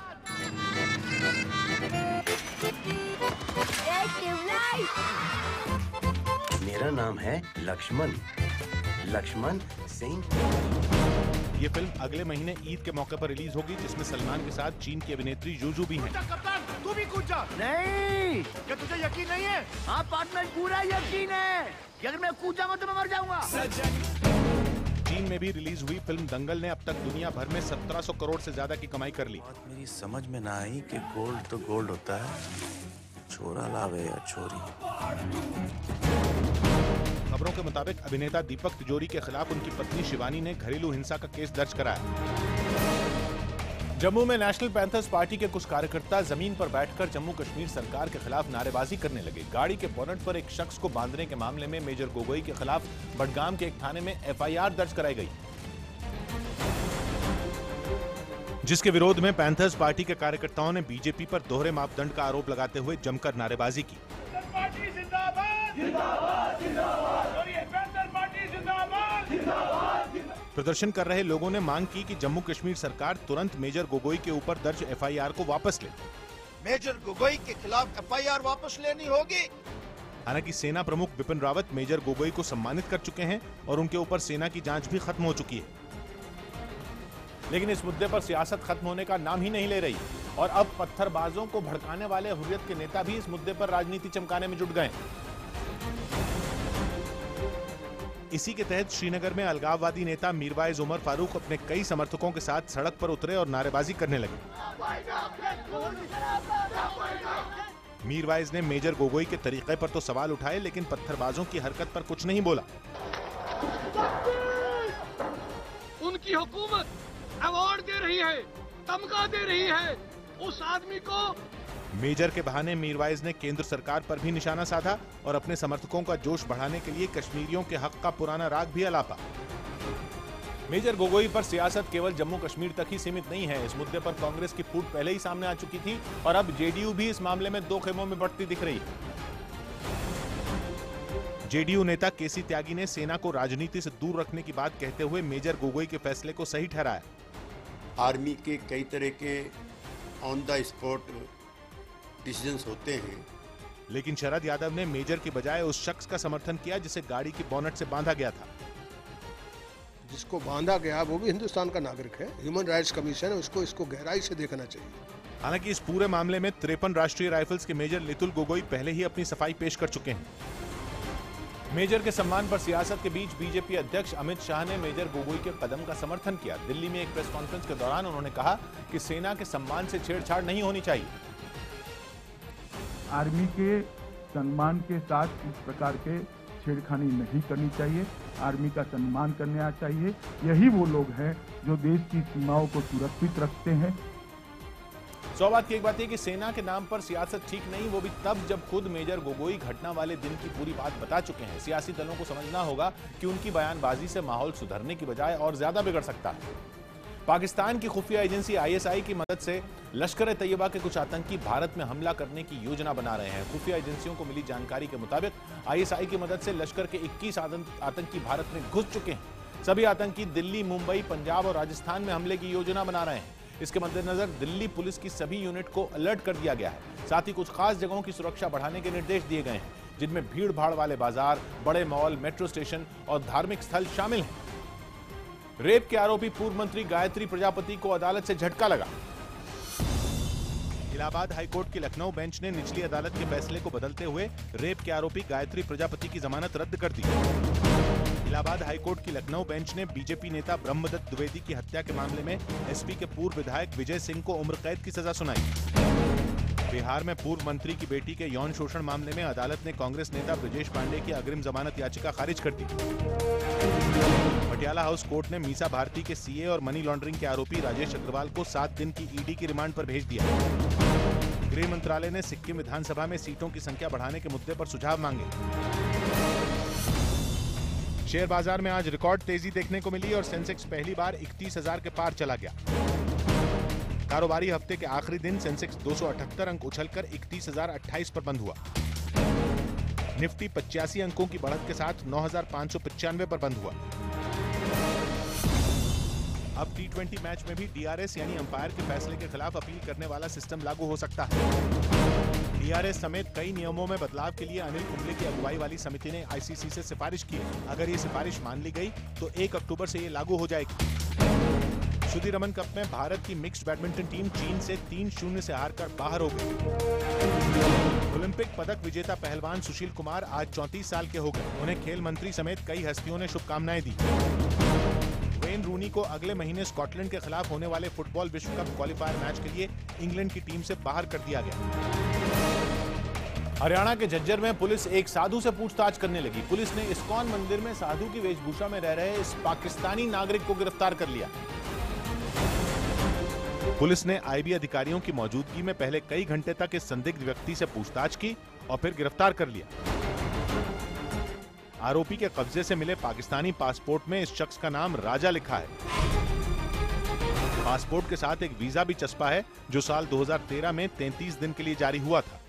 मेरा नाम है लक्ष्मण सिंह। ये फिल्म अगले महीने ईद के मौके पर रिलीज होगी, जिसमें सलमान के साथ चीन की अभिनेत्री जूजू भी हैं। कप्तान तू भी कूद जा। नहीं, क्या तुझे यकीन नहीं है? हाँ पार्टनर, पूरा यकीन है कि अगर मैं कूद जाऊंगा तो मैं मर जाऊंगा। चीन में भी रिलीज हुई फिल्म दंगल ने अब तक दुनिया भर में 1700 करोड़ से ज्यादा की कमाई कर ली। मेरी समझ में ना आई कि गोल्ड तो गोल्ड होता है, छोरा लावे या छोरी। खबरों के मुताबिक अभिनेता दीपक तिजोरी के खिलाफ उनकी पत्नी शिवानी ने घरेलू हिंसा का केस दर्ज कराया। जम्मू में नेशनल पैंथर्स पार्टी के कुछ कार्यकर्ता जमीन पर बैठकर जम्मू कश्मीर सरकार के खिलाफ नारेबाजी करने लगे। गाड़ी के बोनट पर एक शख्स को बांधने के मामले में मेजर गोगोई के खिलाफ बडगाम के एक थाने में FIR दर्ज कराई गई, जिसके विरोध में पैंथर्स पार्टी के कार्यकर्ताओं ने बीजेपी पर दोहरे मापदंड का आरोप लगाते हुए जमकर नारेबाजी की। प्रदर्शन कर रहे लोगों ने मांग की कि जम्मू कश्मीर सरकार तुरंत मेजर गोगोई के ऊपर दर्ज FIR को वापस ले। मेजर गोगोई के खिलाफ FIR वापस लेनी होगी। हालांकि सेना प्रमुख बिपिन रावत मेजर गोगोई को सम्मानित कर चुके हैं और उनके ऊपर सेना की जांच भी खत्म हो चुकी है। लेकिन इस मुद्दे पर सियासत खत्म होने का नाम ही नहीं ले रही और अब पत्थरबाजों को भड़काने वाले हुर्रियत के नेता भी इस मुद्दे पर राजनीति चमकाने में जुट गए। इसी के तहत श्रीनगर में अलगाववादी नेता मीरवाइज उमर फारूक अपने कई समर्थकों के साथ सड़क पर उतरे और नारेबाजी करने लगे। मीरवाइज ने मेजर गोगोई के तरीके पर तो सवाल उठाए, लेकिन पत्थरबाजों की हरकत पर कुछ नहीं बोला। उनकी हुकूमत अवार्ड दे रही है, तमगा दे रही है उस आदमी को। मेजर के बहाने मीरवाइज ने केंद्र सरकार पर भी निशाना साधा और अपने समर्थकों का जोश बढ़ाने के लिए कश्मीरियों के हक का पुराना राग भी अलापा। मेजर गोगोई पर सियासत केवल जम्मू कश्मीर तक ही सीमित नहीं है। इस मुद्दे पर कांग्रेस की फूट पहले ही सामने आ चुकी थी और अब JDU भी इस मामले में दो खेमों में बढ़ती दिख रही है। JDU नेता KC त्यागी ने सेना को राजनीति से दूर रखने की बात कहते हुए मेजर गोगोई के फैसले को सही ठहराया। आर्मी के कई तरह के ऑन द स्पॉट डिसीजंस होते हैं, लेकिन शरद यादव ने मेजर की बजाय उस शख्स का समर्थन किया जिसे गाड़ी की बोनट से बांधा गया था। जिसको बांधा गया वो भी हिंदुस्तान का नागरिक है। ह्यूमन राइट्स कमीशन है, उसको इसको गहराई से देखना चाहिए। हालांकि इस पूरे मामले में 53 राष्ट्रीय राइफल्स के मेजर लितुल गोगोई पहले ही अपनी सफाई पेश कर चुके हैं। मेजर के सम्मान पर सियासत के बीच बीजेपी अध्यक्ष अमित शाह ने मेजर गोगोई के कदम का समर्थन किया। दिल्ली में एक प्रेस कॉन्फ्रेंस के दौरान उन्होंने कहा कि सेना के सम्मान से छेड़छाड़ नहीं होनी चाहिए। आर्मी के सम्मान के साथ इस प्रकार के छेड़खानी नहीं करनी चाहिए। आर्मी का सम्मान करना चाहिए। यही वो लोग हैं जो देश की सीमाओं को सुरक्षित रखते हैं। 100 बात की एक बात है कि सेना के नाम पर सियासत ठीक नहीं, वो भी तब जब खुद मेजर गोगोई घटना वाले दिन की पूरी बात बता चुके हैं। सियासी दलों को समझना होगा कि उनकी बयानबाजी से माहौल सुधरने की बजाय और ज्यादा बिगड़ सकता है। पाकिस्तान की खुफिया एजेंसी ISI की मदद से लश्कर तैयबा के कुछ आतंकी भारत में हमला करने की योजना बना रहे हैं। खुफिया एजेंसियों को मिली जानकारी के मुताबिक ISI की मदद से लश्कर के 21 आतंकी भारत में घुस चुके हैं। सभी आतंकी दिल्ली, मुंबई, पंजाब और राजस्थान में हमले की योजना बना रहे हैं। इसके मद्देनजर दिल्ली पुलिस की सभी यूनिट को अलर्ट कर दिया गया है। साथ ही कुछ खास जगहों की सुरक्षा बढ़ाने के निर्देश दिए गए हैं, जिनमें भीड़ भाड़ वाले बाजार, बड़े मॉल, मेट्रो स्टेशन और धार्मिक स्थल शामिल हैं। रेप के आरोपी पूर्व मंत्री गायत्री प्रजापति को अदालत से झटका लगा। इलाहाबाद हाईकोर्ट की लखनऊ बेंच ने निचली अदालत के फैसले को बदलते हुए रेप के आरोपी गायत्री प्रजापति की जमानत रद्द कर दी। इलाहाबाद हाईकोर्ट की लखनऊ बेंच ने बीजेपी नेता ब्रह्मदत्त द्विवेदी की हत्या के मामले में SP के पूर्व विधायक विजय सिंह को उम्र कैद की सजा सुनाई। बिहार में पूर्व मंत्री की बेटी के यौन शोषण मामले में अदालत ने कांग्रेस नेता ब्रजेश पांडे की अग्रिम जमानत याचिका खारिज कर दी। पटियाला हाउस कोर्ट ने मीसा भारती के CA और मनी लॉन्ड्रिंग के आरोपी राजेश अग्रवाल को 7 दिन की ED की रिमांड पर भेज दिया। गृह मंत्रालय ने सिक्किम विधानसभा में सीटों की संख्या बढ़ाने के मुद्दे पर सुझाव मांगे। शेयर बाजार में आज रिकॉर्ड तेजी देखने को मिली और सेंसेक्स पहली बार 31,000 के पार चला गया। कारोबारी हफ्ते के आखिरी दिन सेंसेक्स 278 अंक उछलकर 31,028 पर बंद हुआ। निफ्टी 85 अंकों की बढ़त के साथ 9,595 पर बंद हुआ। अब T20 मैच में भी DRS यानी अंपायर के फैसले के खिलाफ अपील करने वाला सिस्टम लागू हो सकता है। DRS समेत कई नियमों में बदलाव के लिए अनिल कुंबले की अगुवाई वाली समिति ने ICC से सिफारिश की है। अगर ये सिफारिश मान ली गई तो 1 अक्टूबर से ये लागू हो जाएगी। सुधीर रमन कप में भारत की मिक्स्ड बैडमिंटन टीम चीन से 3-0 से हारकर बाहर हो गई। ओलंपिक पदक विजेता पहलवान सुशील कुमार आज 34 साल के हो गए। उन्हें खेल मंत्री समेत कई हस्तियों ने शुभकामनाएं दी। वेन रूनी को अगले महीने स्कॉटलैंड के खिलाफ होने वाले फुटबॉल विश्व कप क्वालिफायर मैच के लिए इंग्लैंड की टीम से बाहर कर दिया गया। हरियाणा के झज्जर में पुलिस एक साधु से पूछताछ करने लगी। पुलिस ने इस्कॉन मंदिर में साधु की वेशभूषा में रह रहे इस पाकिस्तानी नागरिक को गिरफ्तार कर लिया। पुलिस ने IB अधिकारियों की मौजूदगी में पहले कई घंटे तक इस संदिग्ध व्यक्ति से पूछताछ की और फिर गिरफ्तार कर लिया। आरोपी के कब्जे से मिले पाकिस्तानी पासपोर्ट में इस शख्स का नाम राजा लिखा है। पासपोर्ट के साथ एक वीजा भी चस्पा है जो साल 2013 में 33 दिन के लिए जारी हुआ था।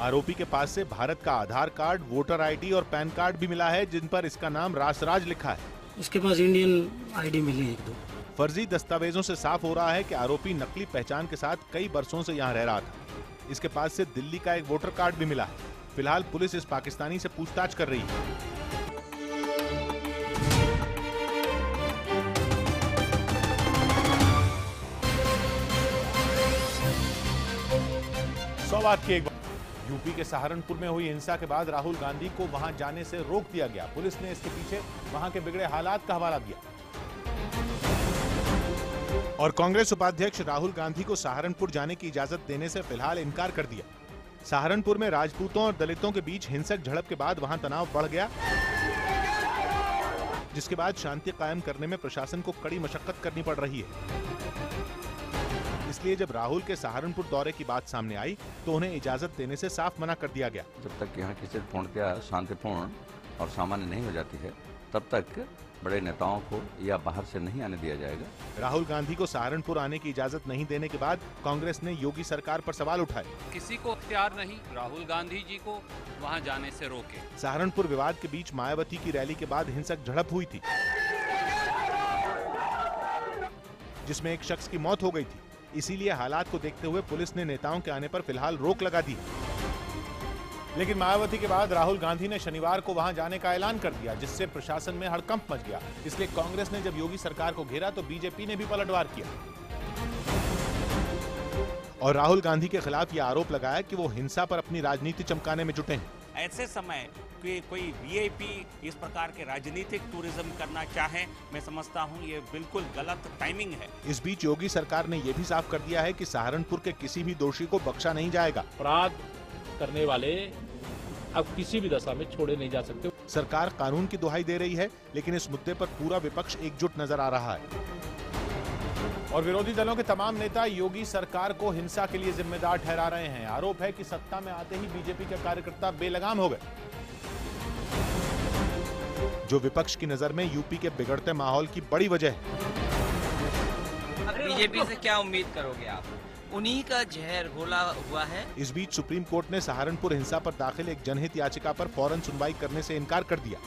आरोपी के पास से भारत का आधार कार्ड, वोटर ID और पैन कार्ड भी मिला है जिन पर इसका नाम रासराज लिखा है। इसके पास इंडियन ID मिली है 1-2। फर्जी दस्तावेजों से साफ हो रहा है कि आरोपी नकली पहचान के साथ कई बरसों से यहाँ रह रहा था। इसके पास से दिल्ली का एक वोटर कार्ड भी मिला है। फिलहाल पुलिस इस पाकिस्तानी से पूछताछ कर रही है। सौ बात की एक बात। यूपी के सहारनपुर में हुई हिंसा के बाद राहुल गांधी को वहां जाने से रोक दिया गया। पुलिस ने इसके पीछे वहां के बिगड़े हालात का हवाला दिया। और कांग्रेस उपाध्यक्ष राहुल गांधी को सहारनपुर जाने की इजाजत देने से फिलहाल इनकार कर दिया। सहारनपुर में राजपूतों और दलितों के बीच हिंसक झड़प के बाद वहां तनाव बढ़ गया, जिसके बाद शांति कायम करने में प्रशासन को कड़ी मशक्कत करनी पड़ रही है। इसलिए जब राहुल के सहारनपुर दौरे की बात सामने आई तो उन्हें इजाजत देने से साफ मना कर दिया गया। जब तक यहाँ की स्थिति पूर्णतया शांतिपूर्ण और सामान्य नहीं हो जाती है तब तक बड़े नेताओं को या बाहर से नहीं आने दिया जाएगा। राहुल गांधी को सहारनपुर आने की इजाजत नहीं देने के बाद कांग्रेस ने योगी सरकार पर सवाल उठाए। किसी को इख्तियार नहीं राहुल गांधी जी को वहां जाने से रोके। सहारनपुर विवाद के बीच मायावती की रैली के बाद हिंसक झड़प हुई थी, जिसमें एक शख्स की मौत हो गई थी। इसीलिए हालात को देखते हुए पुलिस ने नेताओं के आने पर फिलहाल रोक लगा दी। लेकिन मायावती के बाद राहुल गांधी ने शनिवार को वहां जाने का ऐलान कर दिया, जिससे प्रशासन में हड़कंप मच गया। इसलिए कांग्रेस ने जब योगी सरकार को घेरा तो बीजेपी ने भी पलटवार किया और राहुल गांधी के खिलाफ यह आरोप लगाया कि वो हिंसा पर अपनी राजनीति चमकाने में जुटे हैं। ऐसे समय कोई VIP इस प्रकार के राजनीतिक टूरिज्म करना चाहे, मैं समझता हूं ये बिल्कुल गलत टाइमिंग है। इस बीच योगी सरकार ने यह भी साफ कर दिया है कि सहारनपुर के किसी भी दोषी को बख्शा नहीं जाएगा। अपराध करने वाले अब किसी भी दशा में छोड़े नहीं जा सकते। सरकार कानून की दुहाई दे रही है, लेकिन इस मुद्दे पर पूरा विपक्ष एकजुट नजर आ रहा है और विरोधी दलों के तमाम नेता योगी सरकार को हिंसा के लिए जिम्मेदार ठहरा रहे हैं। आरोप है कि सत्ता में आते ही बीजेपी के कार्यकर्ता बेलगाम हो गए, जो विपक्ष की नजर में यूपी के बिगड़ते माहौल की बड़ी वजह है। बीजेपी से क्या उम्मीद करोगे आप? उन्हीं का जहर घोला हुआ है। इस बीच सुप्रीम कोर्ट ने सहारनपुर हिंसा पर दाखिल एक जनहित याचिका पर फौरन सुनवाई करने से इनकार कर दिया।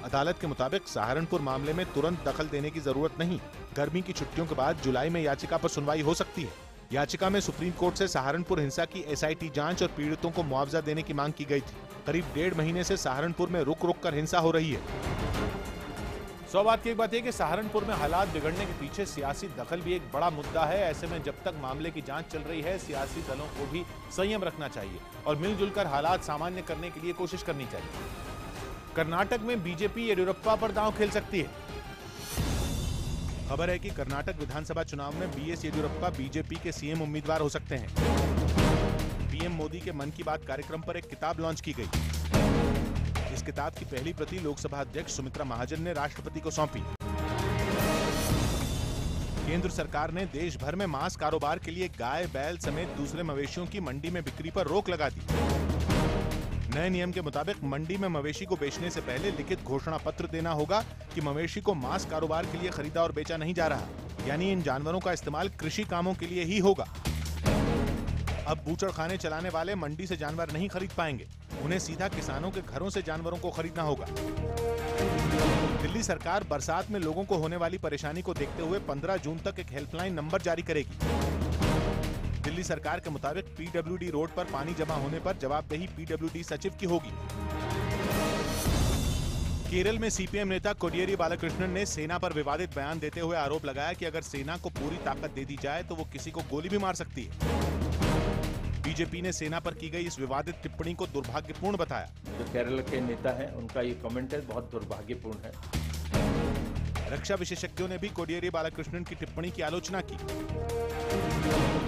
अदालत के मुताबिक सहारनपुर मामले में तुरंत दखल देने की जरूरत नहीं। गर्मी की छुट्टियों के बाद जुलाई में याचिका पर सुनवाई हो सकती है। याचिका में सुप्रीम कोर्ट से सहारनपुर हिंसा की SIT जांच और पीड़ितों को मुआवजा देने की मांग की गई थी। करीब 1.5 महीने से सहारनपुर में रुक रुक कर हिंसा हो रही है। सौ बात की एक बात है कि सहारनपुर में हालात बिगड़ने के पीछे सियासी दखल भी एक बड़ा मुद्दा है। ऐसे में जब तक मामले की जांच चल रही है, सियासी दलों को भी संयम रखना चाहिए और मिलजुल कर हालात सामान्य करने के लिए कोशिश करनी चाहिए। कर्नाटक में बीजेपी येडियुरप्पा पर दांव खेल सकती है। खबर है कि कर्नाटक विधानसभा चुनाव में BS येडियुरप्पा बीजेपी के CM उम्मीदवार हो सकते हैं। PM मोदी के मन की बात कार्यक्रम पर एक किताब लॉन्च की गई। इस किताब की पहली प्रति लोकसभा अध्यक्ष सुमित्रा महाजन ने राष्ट्रपति को सौंपी। केंद्र सरकार ने देश भर में मांस कारोबार के लिए गाय, बैल समेत दूसरे मवेशियों की मंडी में बिक्री पर रोक लगा दी। नए नियम के मुताबिक मंडी में मवेशी को बेचने से पहले लिखित घोषणा पत्र देना होगा कि मवेशी को मांस कारोबार के लिए खरीदा और बेचा नहीं जा रहा, यानी इन जानवरों का इस्तेमाल कृषि कामों के लिए ही होगा। अब बूचड़खाने चलाने वाले मंडी से जानवर नहीं खरीद पाएंगे, उन्हें सीधा किसानों के घरों से जानवरों को खरीदना होगा। दिल्ली सरकार बरसात में लोगों को होने वाली परेशानी को देखते हुए 15 जून तक एक हेल्पलाइन नंबर जारी करेगी। दिल्ली सरकार के मुताबिक पीडब्ल्यूडी रोड पर पानी जमा होने पर जवाबदेही पीडब्ल्यूडी सचिव की होगी। केरल में सीपीएम नेता कोडियेरी बालाकृष्णन ने सेना पर विवादित बयान देते हुए आरोप लगाया कि अगर सेना को पूरी ताकत दे दी जाए तो वो किसी को गोली भी मार सकती है। बीजेपी ने सेना पर की गई इस विवादित टिप्पणी को दुर्भाग्यपूर्ण बताया। जो केरल के नेता हैं, उनका ये कमेंट है बहुत दुर्भाग्यपूर्ण है। रक्षा विशेषज्ञों ने भी कोडियेरी बालाकृष्णन की टिप्पणी की आलोचना की।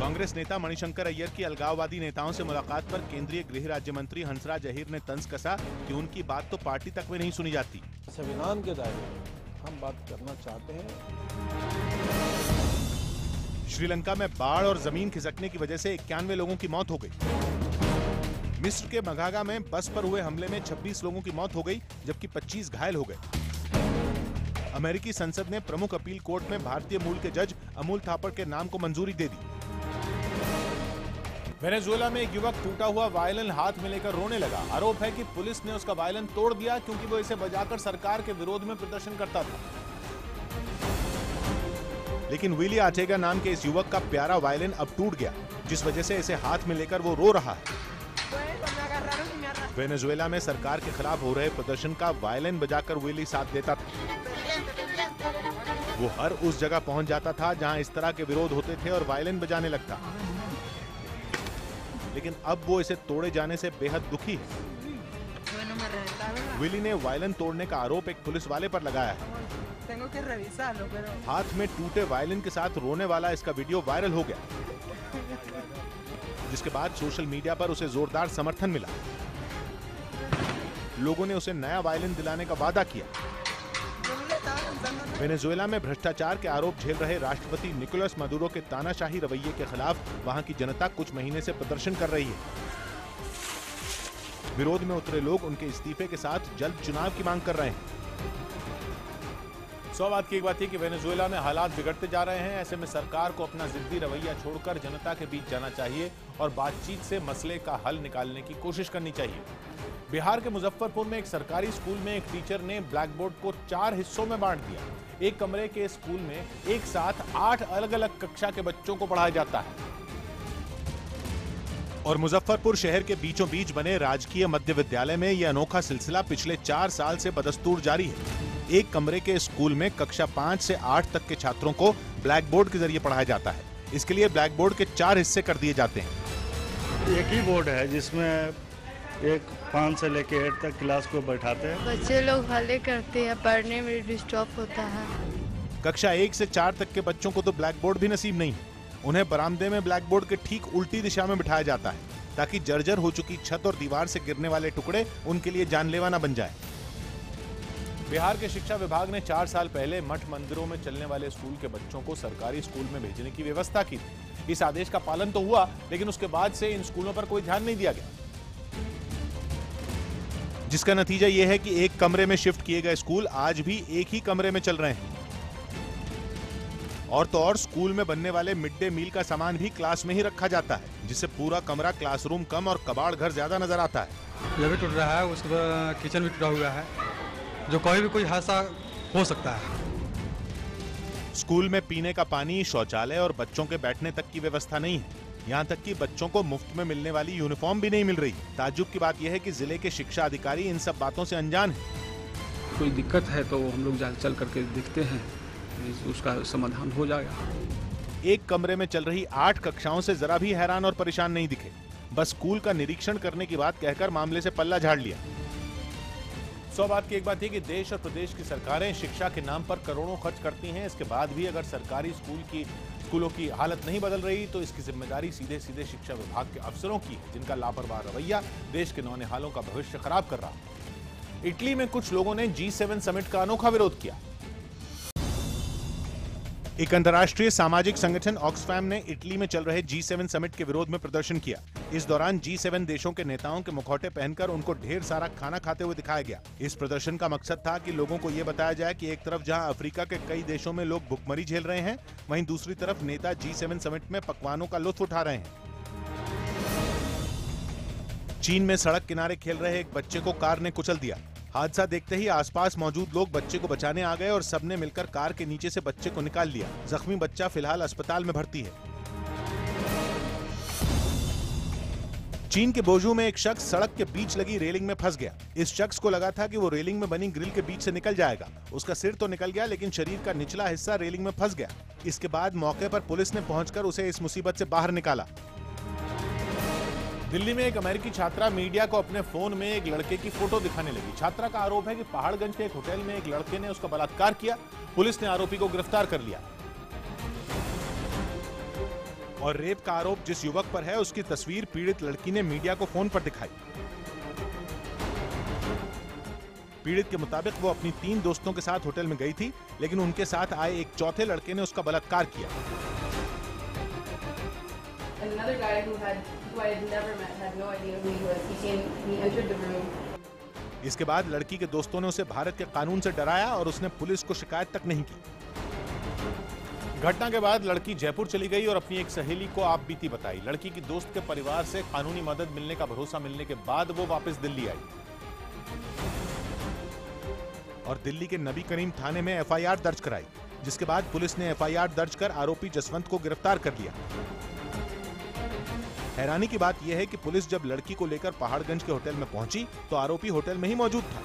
कांग्रेस नेता मणिशंकर अय्यर की अलगाववादी नेताओं से मुलाकात पर केंद्रीय गृह राज्य मंत्री हंसराज अहीर ने तंज कसा कि उनकी बात तो पार्टी तक में नहीं सुनी जाती। संविधान के दायरे में हम बात करना चाहते हैं। श्रीलंका में बाढ़ और जमीन खिसकने की वजह से 91 लोगों की मौत हो गई। मिस्र के मगागा में बस पर हुए हमले में 26 लोगों की मौत हो गई, जबकि 25 घायल हो गए। अमेरिकी संसद ने प्रमुख अपील कोर्ट में भारतीय मूल के जज अमूल थापड़ के नाम को मंजूरी दे दी। वेनेजुएला में एक युवक टूटा हुआ वायलिन हाथ में लेकर रोने लगा। आरोप है कि पुलिस ने उसका वायलिन तोड़ दिया क्योंकि वो इसे बजाकर सरकार के विरोध में प्रदर्शन करता था। लेकिन विली आर्टेगा नाम के इस युवक का प्यारा वायलिन अब टूट गया, जिस वजह से इसे हाथ में लेकर वो रो रहा है। वेनेजुएला में सरकार के खिलाफ हो रहे प्रदर्शन का वायलिन बजाकर विली साथ देता था। वो हर उस जगह पहुंच जाता था जहां इस तरह के विरोध होते थे और वायलिन बजाने लगता। लेकिन अब वो इसे तोड़े जाने से बेहद दुखी है। विली ने वायलिन तोड़ने का आरोप एक पुलिस वाले पर लगाया है। हाथ में टूटे वायलिन के साथ रोने वाला इसका वीडियो वायरल हो गया, जिसके बाद सोशल मीडिया पर उसे जोरदार समर्थन मिला। लोगों ने उसे नया वायलिन दिलाने का वादा किया। वेनेजुएला में भ्रष्टाचार के आरोप झेल रहे राष्ट्रपति निकोलस मदुरो के तानाशाही रवैये के खिलाफ वहां की जनता कुछ महीने से प्रदर्शन कर रही है। विरोध में उतरे लोग उनके इस्तीफे के साथ जल्द चुनाव की मांग कर रहे हैं। 100 बात की एक बात है कि वेनेजुएला में हालात बिगड़ते जा रहे हैं। ऐसे में सरकार को अपना जिद्दी रवैया छोड़कर जनता के बीच जाना चाहिए और बातचीत से मसले का हल निकालने की कोशिश करनी चाहिए। बिहार के मुजफ्फरपुर में एक सरकारी स्कूल में एक टीचर ने ब्लैक बोर्ड को 4 हिस्सों में बांट दिया। एक कमरे के स्कूल में एक साथ 8 अलग-अलग कक्षा के बच्चों को पढ़ाया जाता है। और मुजफ्फरपुर शहर के बीचों बीच बने राजकीय मध्य विद्यालय में यह अनोखा सिलसिला पिछले 4 साल से बदस्तूर जारी है। एक कमरे के स्कूल में कक्षा 5 से 8 तक के छात्रों को ब्लैक बोर्ड के जरिए पढ़ाया जाता है। इसके लिए ब्लैक बोर्ड के 4 हिस्से कर दिए जाते हैं। एक ही बोर्ड है जिसमें एक 5 से लेके 8 तक क्लास को बैठाते हैं। बच्चे लोग हल्ले करते हैं, पढ़ने में डिस्टर्ब होता है। कक्षा 1 से 4 तक के बच्चों को तो ब्लैक बोर्ड भी नसीब नहीं है। उन्हें बरामदे में ब्लैक बोर्ड के ठीक उल्टी दिशा में बिठाया जाता है ताकि जर्जर हो चुकी छत और दीवार से गिरने वाले टुकड़े उनके लिए जानलेवा न बन जाए। बिहार के शिक्षा विभाग ने 4 साल पहले मठ मंदिरों में चलने वाले स्कूल के बच्चों को सरकारी स्कूल में भेजने की व्यवस्था की थी। इस आदेश का पालन तो हुआ, लेकिन उसके बाद से इन स्कूलों पर कोई ध्यान नहीं दिया गया, जिसका नतीजा यह है कि एक कमरे में शिफ्ट किए गए स्कूल आज भी एक ही कमरे में चल रहे हैं। और तो और स्कूल में बनने वाले मिड डे मील का सामान भी क्लास में ही रखा जाता है, जिससे पूरा कमरा क्लासरूम कम और कबाड़ घर ज्यादा नजर आता है। यह भी टूट रहा है, उसके बाद किचन भी टूटा हुआ है, जो कहीं भी कोई हादसा हो सकता है। स्कूल में पीने का पानी, शौचालय और बच्चों के बैठने तक की व्यवस्था नहीं है। यहाँ तक कि बच्चों को मुफ्त में मिलने वाली यूनिफॉर्म भी नहीं मिल रही। ताज्जुब की बात यह है कि जिले के शिक्षा अधिकारी इन सब बातों से अनजान है। कोई दिक्कत है तो हम लोग चल करके देखते हैं, उसका समाधान हो जाएगा। एक कमरे में चल रही 8 कक्षाओं से जरा भी हैरान और परेशान नहीं दिखे। बस स्कूल का निरीक्षण करने की बात कहकर मामले से पल्ला झाड़ लिया। 100 बात की एक बात है कि देश और प्रदेश की सरकारें शिक्षा के नाम पर करोड़ों खर्च करती हैं। इसके बाद भी अगर सरकारी स्कूलों की हालत नहीं बदल रही तो इसकी जिम्मेदारी सीधे सीधे शिक्षा विभाग के अफसरों की है, जिनका लापरवाह रवैया देश के नौनिहालों का भविष्य खराब कर रहा है। इटली में कुछ लोगों ने G7 समिट का अनोखा विरोध किया। एक अंतर्राष्ट्रीय सामाजिक संगठन ऑक्सफैम ने इटली में चल रहे G7 समिट के विरोध में प्रदर्शन किया। इस दौरान G7 देशों के नेताओं के मुखौटे पहनकर उनको ढेर सारा खाना खाते हुए दिखाया गया। इस प्रदर्शन का मकसद था कि लोगों को ये बताया जाए कि एक तरफ जहां अफ्रीका के कई देशों में लोग भुखमरी झेल रहे हैं, वहीं दूसरी तरफ नेता G7 समिट में पकवानों का लुत्फ उठा रहे हैं। चीन में सड़क किनारे खेल रहे एक बच्चे को कार ने कुचल दिया। हादसा देखते ही आसपास मौजूद लोग बच्चे को बचाने आ गए और सबने मिलकर कार के नीचे से बच्चे को निकाल लिया। जख्मी बच्चा फिलहाल अस्पताल में भर्ती है। चीन के बोजू में एक शख्स सड़क के बीच लगी रेलिंग में फंस गया। इस शख्स को लगा था कि वो रेलिंग में बनी ग्रिल के बीच से निकल जाएगा। उसका सिर तो निकल गया, लेकिन शरीर का निचला हिस्सा रेलिंग में फंस गया। इसके बाद मौके पर पुलिस ने पहुंचकर उसे इस मुसीबत से बाहर निकाला। दिल्ली में एक अमेरिकी छात्रा मीडिया को अपने फोन में एक लड़के की फोटो दिखाने लगी। छात्रा का आरोप है कि पहाड़गंज के एक होटल में एक लड़के ने उसका बलात्कार किया। पुलिस ने आरोपी को गिरफ्तार कर लिया। और रेप का आरोप जिस युवक पर है, उसकी तस्वीर पीड़ित लड़की ने मीडिया को फोन पर दिखाई। पीड़ित के मुताबिक वो अपनी 3 दोस्तों के साथ होटल में गई थी, लेकिन उनके साथ आए एक चौथे लड़के ने उसका बलात्कार किया। Another guy who I had never met, had no idea who he was. He entered the room. इसके बाद लड़की के दोस्तों ने उसे भारत के कानून से डराया और उसने पुलिस को शिकायत तक नहीं की। घटना के बाद लड़की जयपुर चली गई और अपनी एक सहेली को आप बीती बताई। लड़की की दोस्त के परिवार से कानूनी मदद मिलने का भरोसा मिलने के बाद वो वापस दिल्ली आई और दिल्ली के नबी करीम थाने में FIR दर्ज कराई, जिसके बाद पुलिस ने FIR दर्ज कर आरोपी जसवंत को गिरफ्तार कर लिया। हैरानी की बात यह है कि पुलिस जब लड़की को लेकर पहाड़गंज के होटल में पहुंची तो आरोपी होटल में ही मौजूद था।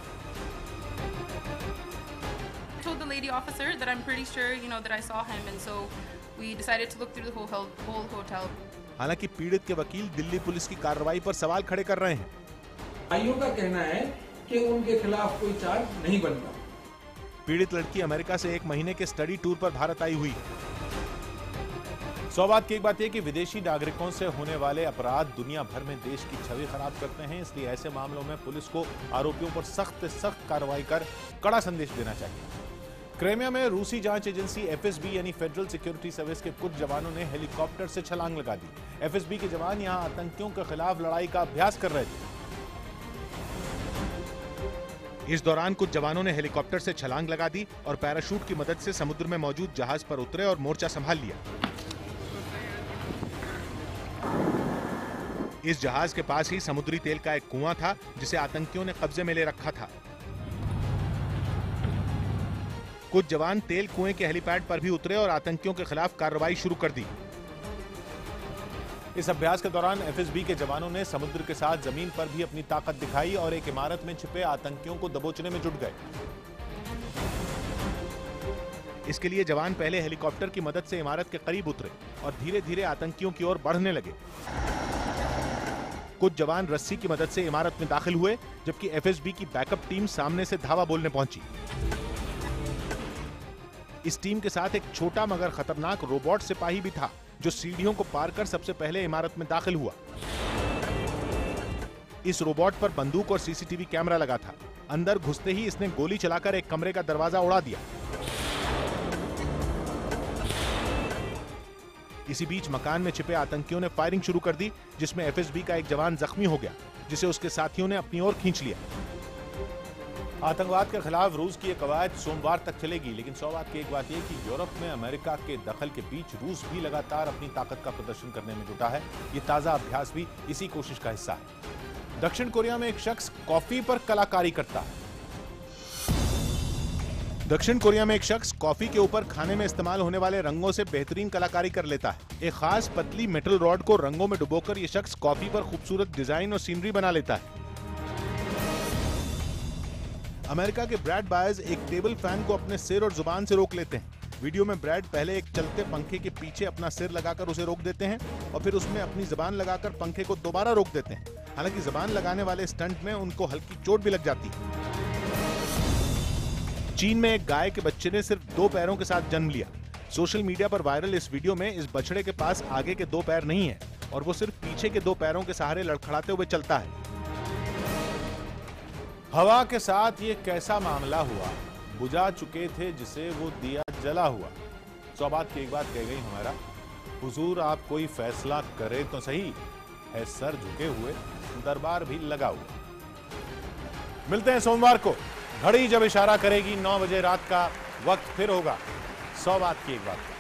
Told the lady officer that I'm pretty sure, that I saw him, and so we decided to look through the whole hotel. हालांकि पीड़ित के वकील दिल्ली पुलिस की कार्रवाई पर सवाल खड़े कर रहे हैं। आईओ का कहना है कि उनके खिलाफ कोई चार्ज नहीं बनता। पीड़ित लड़की अमेरिका से 1 महीने के स्टडी टूर पर भारत आई हुई है। 100 बात की एक बात यह कि विदेशी नागरिकों से होने वाले अपराध दुनिया भर में देश की छवि खराब करते हैं, इसलिए ऐसे मामलों में पुलिस को आरोपियों पर सख्त से सख्त कार्रवाई कर कड़ा संदेश देना चाहिए। क्रेमिया में रूसी जांच एजेंसी FSB यानी फेडरल सिक्योरिटी सर्विस के कुछ जवानों ने हेलीकॉप्टर से छलांग लगा दी। FSB के जवान यहां आतंकियों के खिलाफ लड़ाई का अभ्यास कर रहे थे। इस दौरान कुछ जवानों ने हेलीकॉप्टर से छलांग लगा दी और पैराशूट की मदद से समुद्र में मौजूद जहाज पर उतरे और मोर्चा संभाल लिया। इस जहाज के पास ही समुद्री तेल का एक कुआं था, जिसे आतंकियों ने कब्जे में ले रखा था। कुछ जवान तेल कुएं के हेलीपैड पर भी उतरे और आतंकियों के खिलाफ कार्रवाई शुरू कर दी। इस अभ्यास के दौरान FSB के जवानों ने समुद्र के साथ जमीन पर भी अपनी ताकत दिखाई और एक इमारत में छिपे आतंकियों को दबोचने में जुट गए। इसके लिए जवान पहले हेलीकॉप्टर की मदद से इमारत के करीब उतरे और धीरे धीरे आतंकियों की ओर बढ़ने लगे। कुछ जवान रस्सी की मदद से इमारत में दाखिल हुए, जबकि FSB की बैकअप टीम सामने से धावा बोलने पहुंची। इस टीम के साथ एक छोटा मगर खतरनाक रोबोट सिपाही भी था, जो सीढ़ियों को पार कर सबसे पहले इमारत में दाखिल हुआ। इस रोबोट पर बंदूक और CCTV कैमरा लगा था। अंदर घुसते ही इसने गोली चलाकर एक कमरे का दरवाजा उड़ा दिया। इसी बीच मकान में छिपे आतंकियों ने फायरिंग शुरू कर दी, जिसमें FSB का एक जवान जख्मी हो गया, जिसे उसके साथियों ने अपनी ओर खींच लिया। आतंकवाद के खिलाफ रूस की यह कवायद सोमवार तक चलेगी, लेकिन 100 बात की एक बात यह कि यूरोप में अमेरिका के दखल के बीच रूस भी लगातार अपनी ताकत का प्रदर्शन करने में जुटा है। ये ताजा अभ्यास भी इसी कोशिश का हिस्सा है। दक्षिण कोरिया में एक शख्स कॉफी पर कलाकारी करता है। दक्षिण कोरिया में एक शख्स कॉफी के ऊपर खाने में इस्तेमाल होने वाले रंगों से बेहतरीन कलाकारी कर लेता है। एक खास पतली मेटल रॉड को रंगों में डुबोकर यह शख्स कॉफी पर खूबसूरत डिजाइन और सीनरी बना लेता है। अमेरिका के ब्रैड बायर्स एक टेबल फैन को अपने सिर और जुबान से रोक लेते हैं। वीडियो में ब्रैड पहले एक चलते पंखे के पीछे अपना सिर लगाकर उसे रोक देते हैं और फिर उसमें अपनी जुबान लगाकर पंखे को दोबारा रोक देते हैं। हालांकि जुबान लगाने वाले स्टंट में उनको हल्की चोट भी लग जाती है। चीन में एक गाय के बच्चे ने सिर्फ 2 पैरों के साथ जन्म लिया। सोशल मीडिया पर वायरल इस वीडियो में इस बछड़े के पास आगे के 2 पैर नहीं है और वो सिर्फ पीछे के 2 पैरों के सहारे लड़खड़ाते हुए चलता है। हवा के साथ ये कैसा मामला हुआ, बुझा चुके थे जिसे वो दिया जला हुआ। 100 बात की एक बात कह गई हमारा, हुजूर आप कोई फैसला करे तो सही, है सर झुके हुए, दरबार भी लगा हुआ। मिलते हैं सोमवार को, घड़ी जब इशारा करेगी 9 बजे रात का, वक्त फिर होगा 100 बात की एक बात का।